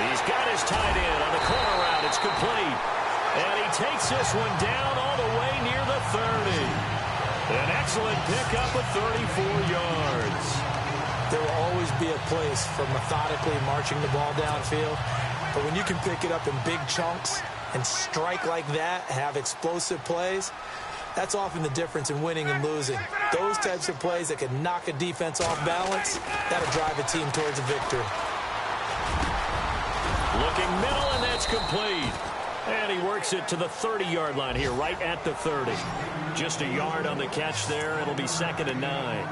He's got his tight end on the corner route. It's complete. And he takes this one down all the way near the 30. An excellent pickup of 34 yards. There will always be a place for methodically marching the ball downfield. But when you can pick it up in big chunks and strike like that, have explosive plays, that's often the difference in winning and losing. Those types of plays that can knock a defense off balance, that'll drive a team towards a victory. Looking middle, and that's complete. And he works it to the 30-yard line here, right at the 30. Just a yard on the catch there. It'll be second and 9.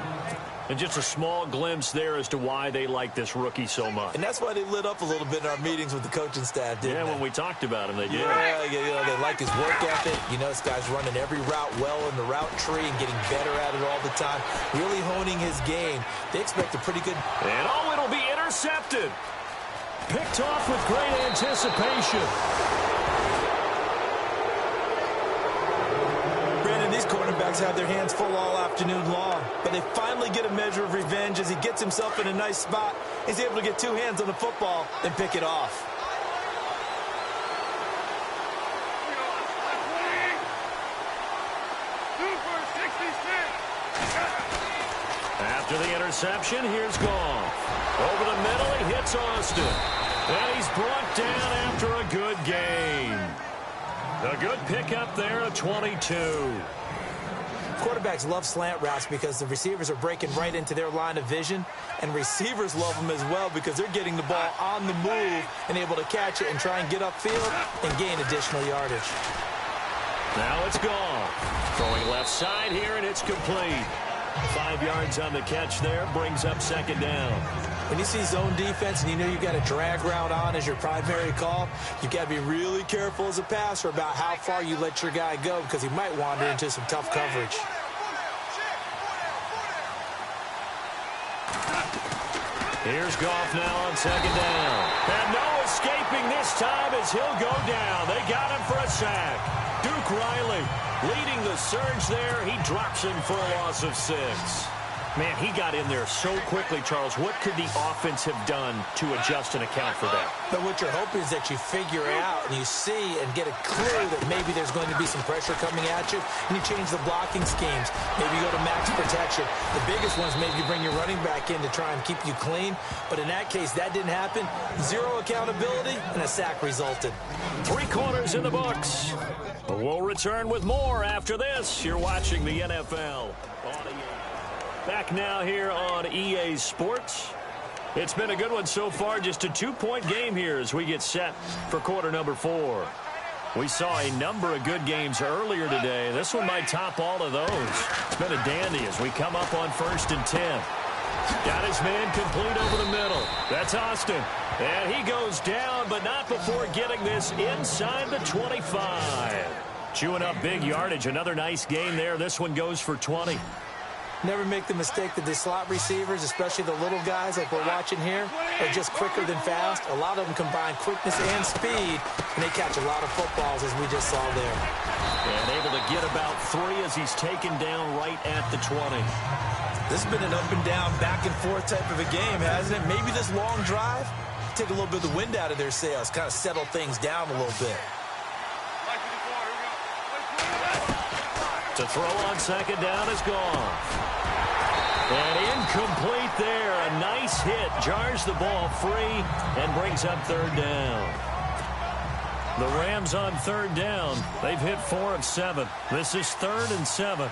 And just a small glimpse there as to why they like this rookie so much. And that's why they lit up a little bit in our meetings with the coaching staff, didn't they? When we talked about him, they did. Yeah, they like his work ethic. This guy's running every route well in the route tree and getting better at it all the time. Really honing his game. They expect a pretty good... And it'll be intercepted. Picked off with great anticipation. These quarterbacks have their hands full all afternoon long, but they finally get a measure of revenge as he gets himself in a nice spot. He's able to get 2 hands on the football and pick it off. After the interception, here's Goff. Over the middle, he hits Austin. And he's brought down after a good game. A good pickup there at 22. Quarterbacks love slant routes because the receivers are breaking right into their line of vision, and receivers love them as well because they're getting the ball on the move and able to catch it and try and get upfield and gain additional yardage. Now it's Goff. Throwing left side here, and it's complete. 5 yards on the catch there, brings up second down. When you see zone defense and you know you've got a drag route on as your primary call, you've got to be really careful as a passer about how far you let your guy go because he might wander into some tough coverage. Here's Goff now on second down. And no escaping this time as he'll go down. They got him for a sack. Duke Riley leading the surge there. He drops him for a loss of 6. Man, he got in there so quickly, Charles. What could the offense have done to adjust and account for that? But what you're hoping is that you figure out and you see and get a clue that maybe there's going to be some pressure coming at you, and you change the blocking schemes. Maybe you go to max protection. The biggest one is maybe you bring your running back in to try and keep you clean. But in that case, that didn't happen. 0 accountability, and a sack resulted. 3 quarters in the books. We'll return with more after this. You're watching the NFL on EA. Back now here on EA Sports. It's been a good one so far. Just a 2-point game here as we get set for quarter number 4. We saw a number of good games earlier today. This one might top all of those. It's been a dandy as we come up on 1st and 10. Got his man complete over the middle. That's Austin. And he goes down, but not before getting this inside the 25. Chewing up big yardage. Another nice gain there. This one goes for 20. Never make the mistake that the slot receivers, especially the little guys like we're watching here, are just quicker than fast. A lot of them combine quickness and speed, and they catch a lot of footballs, as we just saw there. And able to get about 3 as he's taken down right at the 20. This has been an up and down, back and forth type of a game, hasn't it? Maybe this long drive, take a little bit of the wind out of their sails, kind of settle things down a little bit. To throw on second down is Goff. And incomplete there. A nice hit. Jars the ball free and brings up 3rd down. The Rams on 3rd down. They've hit 4 of 7. This is 3rd and 7.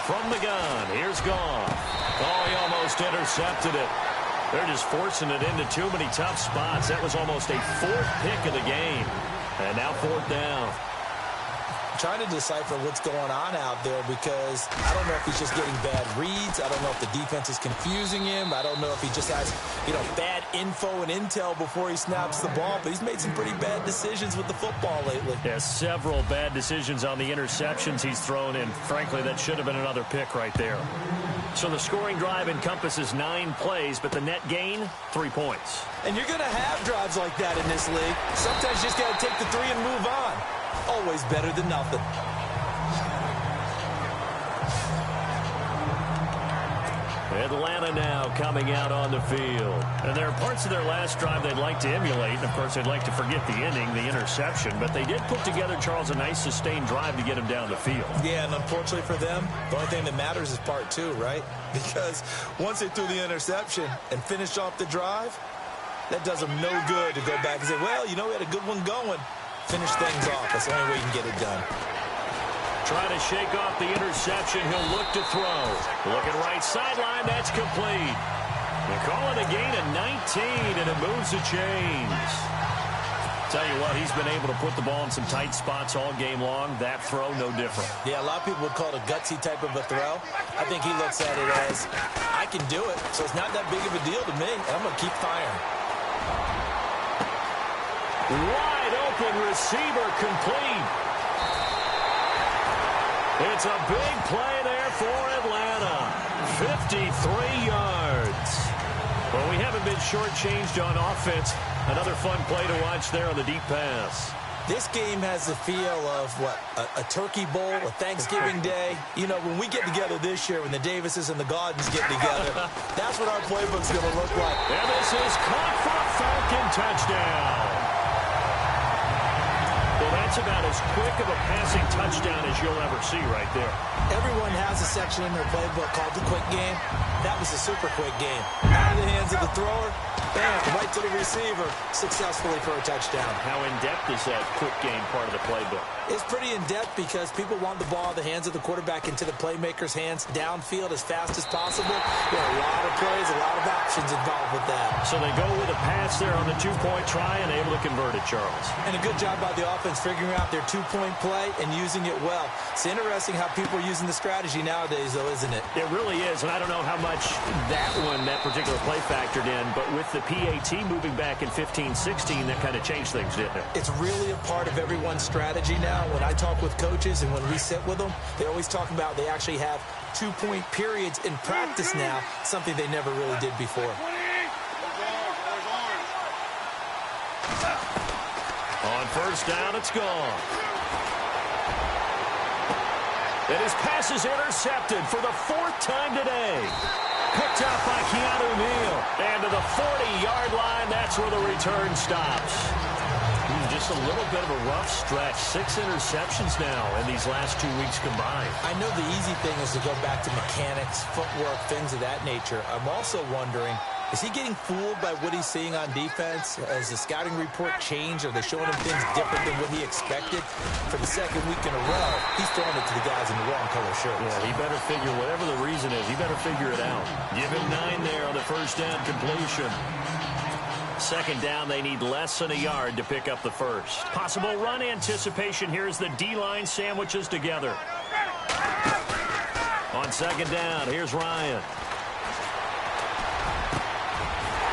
from the gun. Here's Goff. Oh, he almost intercepted it. They're just forcing it into too many tough spots. That was almost a fourth pick of the game. And now fourth down. Trying to decipher what's going on out there because I don't know if he's just getting bad reads. I don't know if the defense is confusing him. I don't know if he just has, bad info and intel before he snaps the ball. But he's made some pretty bad decisions with the football lately. Yeah, several bad decisions on the interceptions he's thrown in. Frankly, that should have been another pick right there. So the scoring drive encompasses 9 plays, but the net gain, 3 points. And you're going to have drives like that in this league. Sometimes you just got to take the 3 and move on. Always better than nothing. Atlanta now coming out on the field. And there are parts of their last drive they'd like to emulate. And, of course, they'd like to forget the inning, the interception. But they did put together, Charles, a nice sustained drive to get him down the field. Yeah, and unfortunately for them, the only thing that matters is part 2, right? Because once they threw the interception and finished off the drive, that does them no good to go back and say, well, we had a good one going. Finish things off. That's the only way you can get it done. Trying to shake off the interception. He'll look to throw. Looking right sideline. That's complete. They call it a gain of 19, and it moves the chains. Tell you what, he's been able to put the ball in some tight spots all game long. That throw, no different. Yeah, a lot of people would call it a gutsy type of a throw. I think he looks at it as, I can do it, so it's not that big of a deal to me, and I'm going to keep firing. Wide open receiver complete. It's a big play there for Atlanta. 53 yards. Well, we haven't been shortchanged on offense. Another fun play to watch there on the deep pass. This game has the feel of, a Turkey Bowl, a Thanksgiving Day. When we get together this year, when the Davises and the Gaudens get together, that's what our playbook's going to look like. And this is caught for a Falcon touchdown. Well, that's about as quick of a passing touchdown as you'll ever see right there. Everyone has a section in their playbook called the quick game. That was a super quick game. Out of the hands of the thrower, bam, right to the receiver, successfully for a touchdown. How in-depth is that quick game part of the playbook? It's pretty in-depth because people want the ball in the hands of the quarterback into the playmaker's hands downfield as fast as possible. There are a lot of plays, a lot of options involved with that. So they go with a pass there on the 2-point try and able to convert it, Charles. And a good job by the offense figuring out their 2-point play and using it well. It's interesting how people are using the strategy nowadays, though, isn't it? It really is, and I don't know how much that particular play factored in, but with the PAT moving back in 15-16, that kind of changed things, didn't it? It's really a part of everyone's strategy now. When I talk with coaches and when we sit with them, they always talk about they actually have 2-point periods in practice now, something they never really did before. On first down, it's gone. And his pass is intercepted for the 4th time today. Picked up by Keanu Neal. And to the 40-yard line, that's where the return stops. Just a little bit of a rough stretch. 6 interceptions now in these last 2 weeks combined. I know the easy thing is to go back to mechanics, footwork, things of that nature. I'm also wondering, is he getting fooled by what he's seeing on defense? Has the scouting report changed? Are they showing him things different than what he expected? For the 2nd week in a row, he's throwing it to the guys in the wrong color shirts. Yeah, he better figure, whatever the reason is, he better figure it out. Give him 9 there on the first down completion. 2nd down, they need less than a yard to pick up the first. Possible run anticipation here as the D-line sandwiches together. On 2nd down, here's Ryan.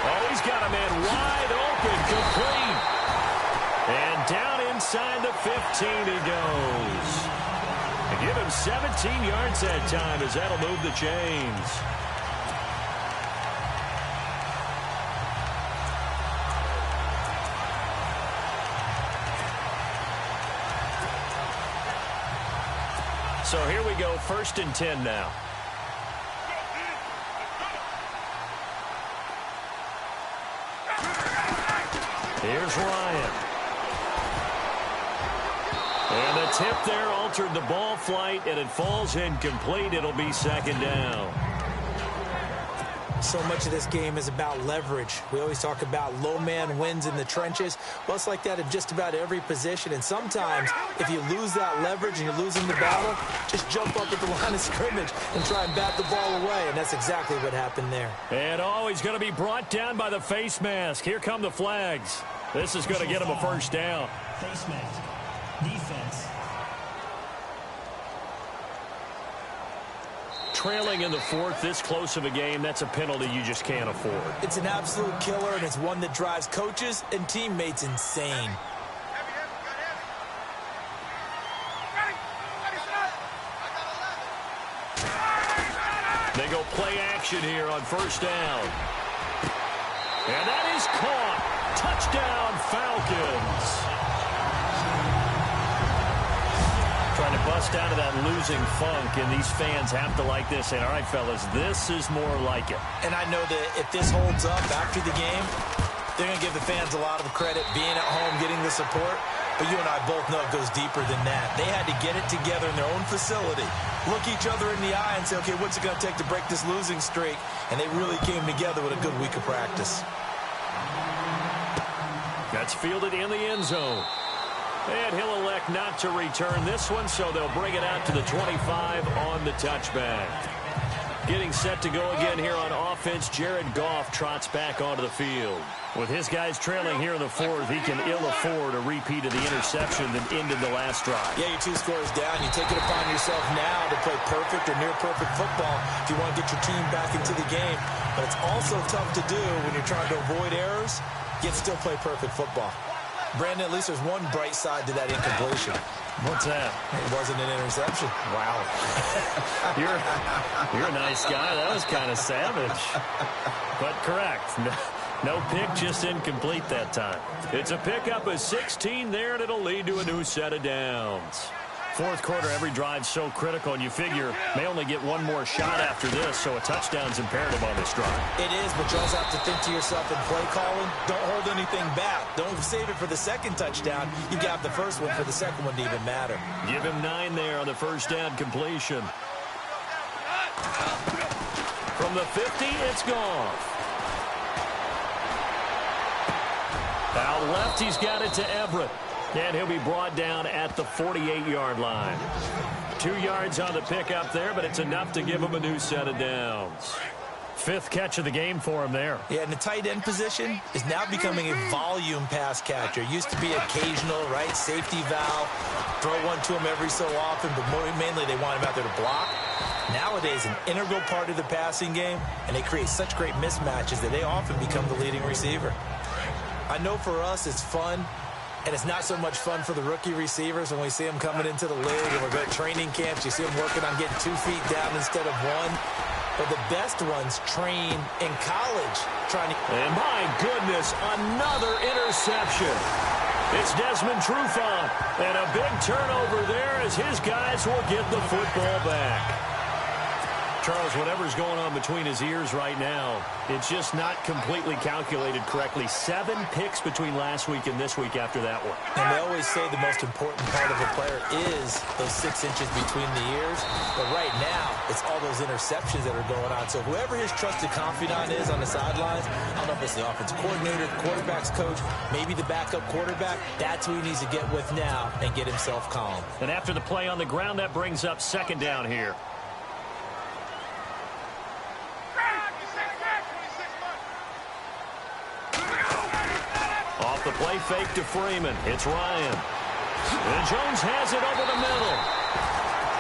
Oh, he's got a man wide open, complete. And down inside the 15 he goes. And give him 17 yards that time as that'll move the chains. So here we go, 1st and 10 now. Here's Ryan. And the tip there altered the ball flight, and it falls incomplete. It'll be 2nd down. So much of this game is about leverage. We always talk about low man wins in the trenches. Well, it's like that in just about every position. And sometimes, if you lose that leverage and you're losing the battle, just jump up at the line of scrimmage and try and bat the ball away. And that's exactly what happened there. And he's going to be brought down by the face mask. Here come the flags. This is going to get him a first down. Face mask. Defense. Trailing in the fourth, this close of a game, that's a penalty you just can't afford. It's an absolute killer, and it's one that drives coaches and teammates insane. They go play action here on first down. And that is caught. Touchdown, Falcons. Trying to bust out of that losing funk, and these fans have to like this. And all right, fellas, this is more like it. And I know that if this holds up after the game, they're going to give the fans a lot of credit, being at home, getting the support. But you and I both know it goes deeper than that. They had to get it together in their own facility, look each other in the eye and say, okay, what's it going to take to break this losing streak? And they really came together with a good week of practice. That's fielded in the end zone. And he'll elect not to return this one, so they'll bring it out to the 25 on the touchback. Getting set to go again here on offense, Jared Goff trots back onto the field. With his guys trailing here in the fourth, he can ill afford a repeat of the interception that ended the last drive. Yeah, you're 2 scores down. You take it upon yourself now to play perfect or near-perfect football if you want to get your team back into the game. But it's also tough to do when you're trying to avoid errors, yet still play perfect football. Brandon, at least there's one bright side to that incompletion. What's that? It wasn't an interception. Wow. You're a nice guy. That was kind of savage. But correct. No pick, just incomplete that time. It's a pickup of 16 there, and it'll lead to a new set of downs. Fourth quarter, every drive's so critical, and you figure may only get one more shot after this, so a touchdown's imperative on this drive. It is, but you also have to think to yourself in play calling, don't hold anything back. Don't save it for the second touchdown. You got the first one for the second one to even matter. Give him 9 there on the first down completion. From the 50, it's gone. Out left, he's got it to Everett. And he'll be brought down at the 48-yard line. 2 yards on the pickup there, but it's enough to give him a new set of downs. 5th catch of the game for him there. Yeah, and the tight end position is now becoming a volume pass catcher. Used to be occasional, right? Safety valve. Throw one to him every so often, but mainly they want him out there to block. Nowadays, an integral part of the passing game, and they create such great mismatches that they often become the leading receiver. I know for us it's fun. And it's not so much fun for the rookie receivers when we see them coming into the league and we're going to training camps. You see them working on getting 2 feet down instead of 1. But the best ones train in college. And my goodness, another interception. It's Desmond Trufant. And a big turnover there as his guys will get the football back. Charles, whatever's going on between his ears right now, it's just not completely calculated correctly. 7 picks between last week and this week after that one. And they always say the most important part of a player is those 6 inches between the ears. But right now, it's all those interceptions that are going on. So whoever his trusted confidant is on the sidelines, I don't know if it's the offensive coordinator, the quarterback's coach, maybe the backup quarterback, that's who he needs to get with now and get himself calm. And after the play on the ground, that brings up 2nd down here. Off the play fake to Freeman. It's Ryan. And Jones has it over the middle.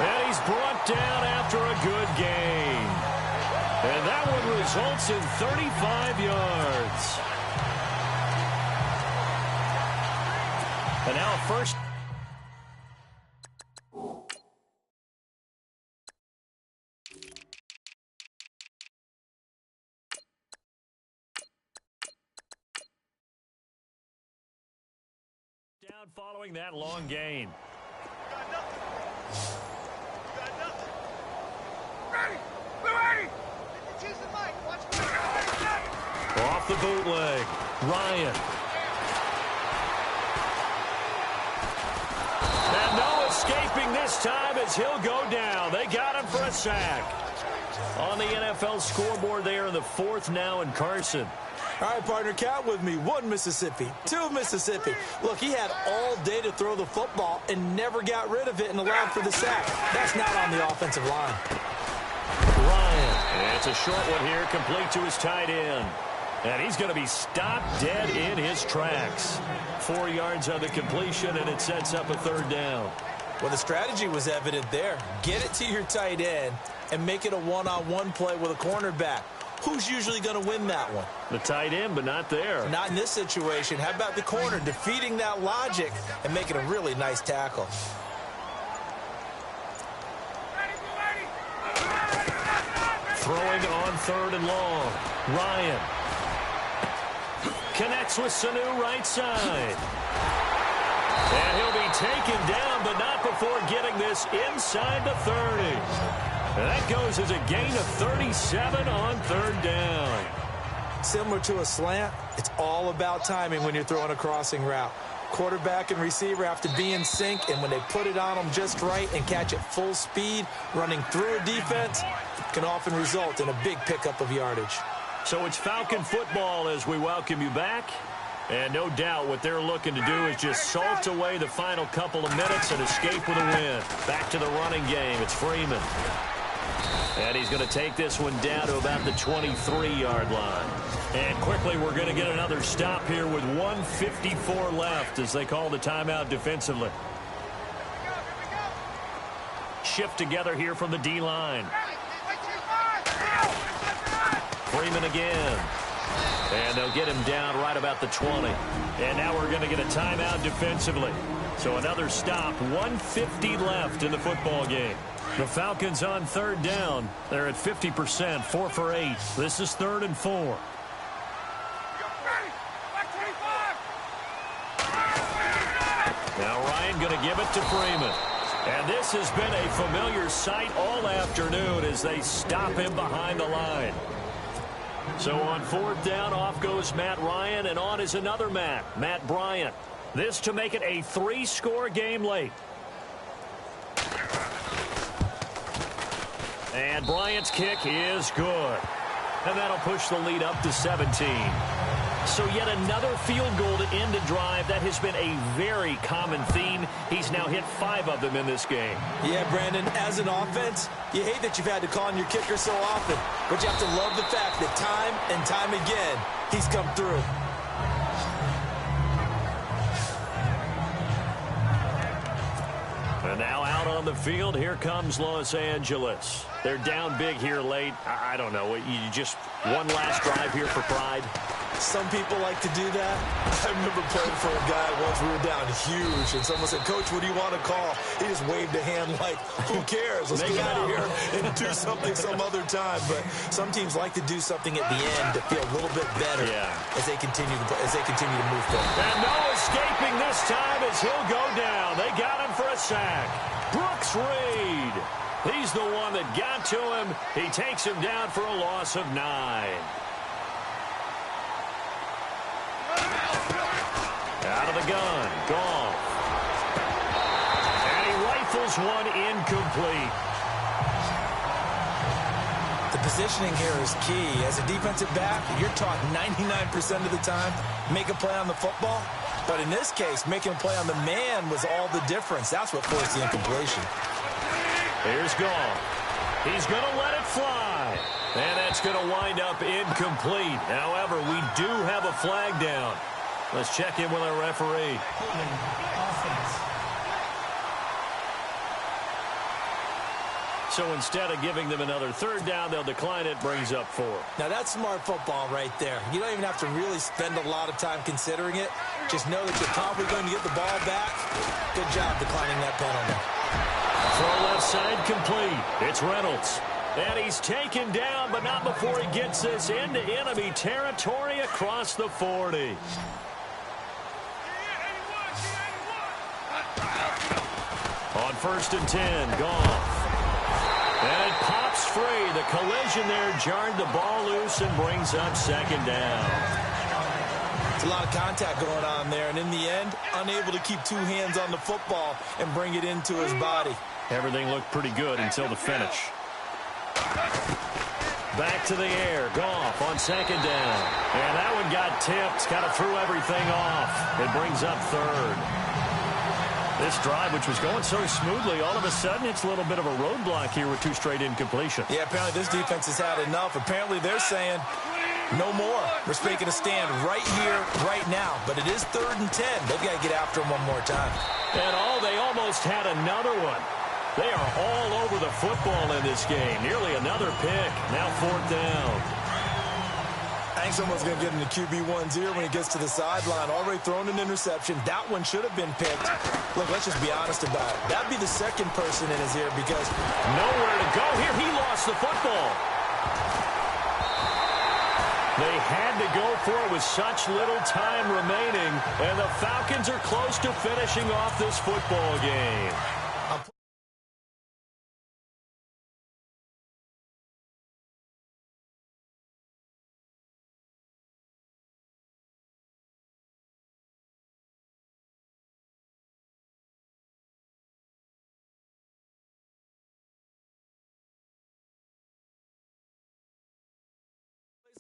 And he's brought down after a good gain. And that one results in 35 yards. And now first. Down following that long gain. Off the bootleg. Ryan. And no escaping this time as he'll go down. They got him for a sack. On the NFL scoreboard there in the 4th now in Carson. All right, partner, count with me. 1 Mississippi, 2 Mississippi. Look, he had all day to throw the football and never got rid of it and allowed for the sack. That's not on the offensive line. Ryan, and it's a short one here, complete to his tight end. And he's going to be stopped dead in his tracks. 4 yards on the completion, and it sets up a 3rd down. Well, the strategy was evident there. Get it to your tight end and make it a one-on-one play with a cornerback. Who's usually going to win that one? The tight end, but not there. Not in this situation. How about the corner defeating that logic and making a really nice tackle? Throwing on 3rd and long. Ryan connects with Sanu right side. And he'll be taken down, but not before getting this inside the 30. And that goes as a gain of 37 on 3rd down. Similar to a slant, it's all about timing when you're throwing a crossing route. Quarterback and receiver have to be in sync, and when they put it on them just right and catch it full speed, running through a defense, can often result in a big pickup of yardage. So it's Falcon football as we welcome you back. And no doubt what they're looking to do is just salt away the final couple of minutes and escape with a win. Back to the running game. It's Freeman. And he's going to take this one down to about the 23-yard line. And quickly we're going to get another stop here with 1:54 left as they call the timeout defensively. Shift together here from the D-line. Freeman again. And they'll get him down right about the 20. And now we're going to get a timeout defensively. So another stop, 1:50 left in the football game. The Falcons on 3rd down. They're at 50%, 4 for 8. This is 3rd and 4. Now Ryan going to give it to Freeman. And this has been a familiar sight all afternoon as they stop him behind the line. So on 4th down, off goes Matt Ryan, and on is another Matt Bryant. This to make it a 3-score game late. And Bryant's kick is good. And that'll push the lead up to 17. So yet another field goal to end a drive. That has been a very common theme. He's now hit 5 of them in this game. Yeah, Brandon, as an offense, you hate that you've had to call on your kicker so often, but you have to love the fact that time and time again, he's come through. And now out on the field, here comes Los Angeles. They're down big here late. I don't know. You just one last drive here for pride. Some people like to do that. I remember playing for a guy once. We were down huge, and someone said, "Coach, what do you want to call?" He just waved a hand like, "Who cares? Let's get out of here and do something some other time." But some teams like to do something at the end to feel a little bit better as they continue to move forward. And no escaping this time as he'll go down. They got him for a sack. Brooks Reed. He's the one that got to him. He takes him down for a loss of 9. Out of the gun, Goff. And he rifles one incomplete. The positioning here is key. As a defensive back, you're taught 99% of the time, make a play on the football. But in this case, making a play on the man was all the difference. That's what forced the incompletion. Here's Goff. He's going to let it fly. And that's going to wind up incomplete. However, we do have a flag down. Let's check in with our referee. So instead of giving them another 3rd down, they'll decline it, brings up 4. Now that's smart football right there. You don't even have to really spend a lot of time considering it. Just know that you're probably going to get the ball back. Good job declining that penalty. Throw left side complete. It's Reynolds. And he's taken down, but not before he gets this into enemy territory across the 40. On 1st and 10, Goff. And it pops free. The collision there jarred the ball loose and brings up 2nd down. It's a lot of contact going on there, and in the end, unable to keep 2 hands on the football and bring it into his body. Everything looked pretty good until the finish. Back to the air. Goff on second down. And that one got tipped. Kind of threw everything off. It brings up third. This drive, which was going so smoothly, all of a sudden it's a little bit of a roadblock here with 2 straight incompletions. Yeah, apparently this defense has had enough. Apparently they're saying no more. We're making a stand right here, right now. But it is 3rd and 10. They've got to get after him one more time. And they almost had another one. They are all over the football in this game. Nearly another pick. Now 4th down. I think someone's going to get in the QB1's ear when he gets to the sideline. Already thrown an interception. That one should have been picked. Look, let's just be honest about it. That'd be the second person in his ear because nowhere to go here. He lost the football. They had to go for it with such little time remaining, and the Falcons are close to finishing off this football game.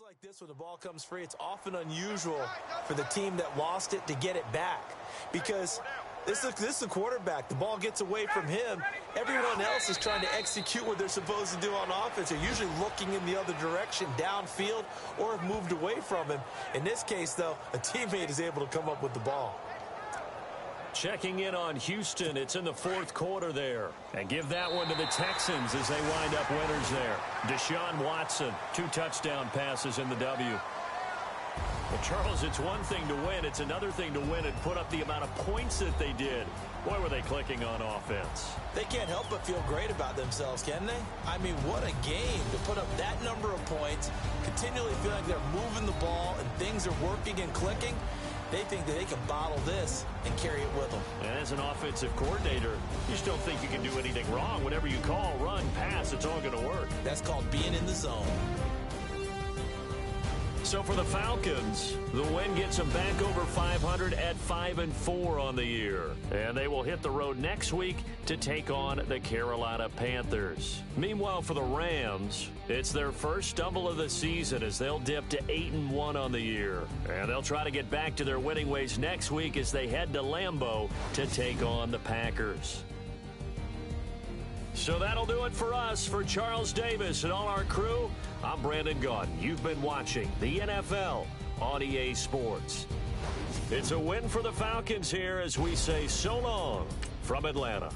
Like this when the ball comes free, it's often unusual for the team that lost it to get it back because this is the quarterback. The ball gets away from him. Everyone else is trying to execute what they're supposed to do on offense. They're usually looking in the other direction, downfield, or have moved away from him. In this case, though, a teammate is able to come up with the ball. Checking in on Houston. It's in the 4th quarter there. And give that one to the Texans as they wind up winners there. Deshaun Watson, 2 touchdown passes in the W. Well, Charles, it's one thing to win. It's another thing to win and put up the amount of points that they did. Boy, were they clicking on offense. They can't help but feel great about themselves, can they? I mean, what a game to put up that number of points, continually feel like they're moving the ball and things are working and clicking. They think that they can bottle this and carry it with them. And as an offensive coordinator, you just don't think you can do anything wrong. Whatever you call, run, pass, it's all going to work. That's called being in the zone. So for the Falcons, the win gets them back over 500 at 5-4 on the year. And they will hit the road next week to take on the Carolina Panthers. Meanwhile, for the Rams, it's their first stumble of the season as they'll dip to 8-1 on the year. And they'll try to get back to their winning ways next week as they head to Lambeau to take on the Packers. So that'll do it for us. For Charles Davis and all our crew, I'm Brandon Gaudin. You've been watching the NFL on EA Sports. It's a win for the Falcons here as we say so long from Atlanta.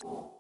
Sports.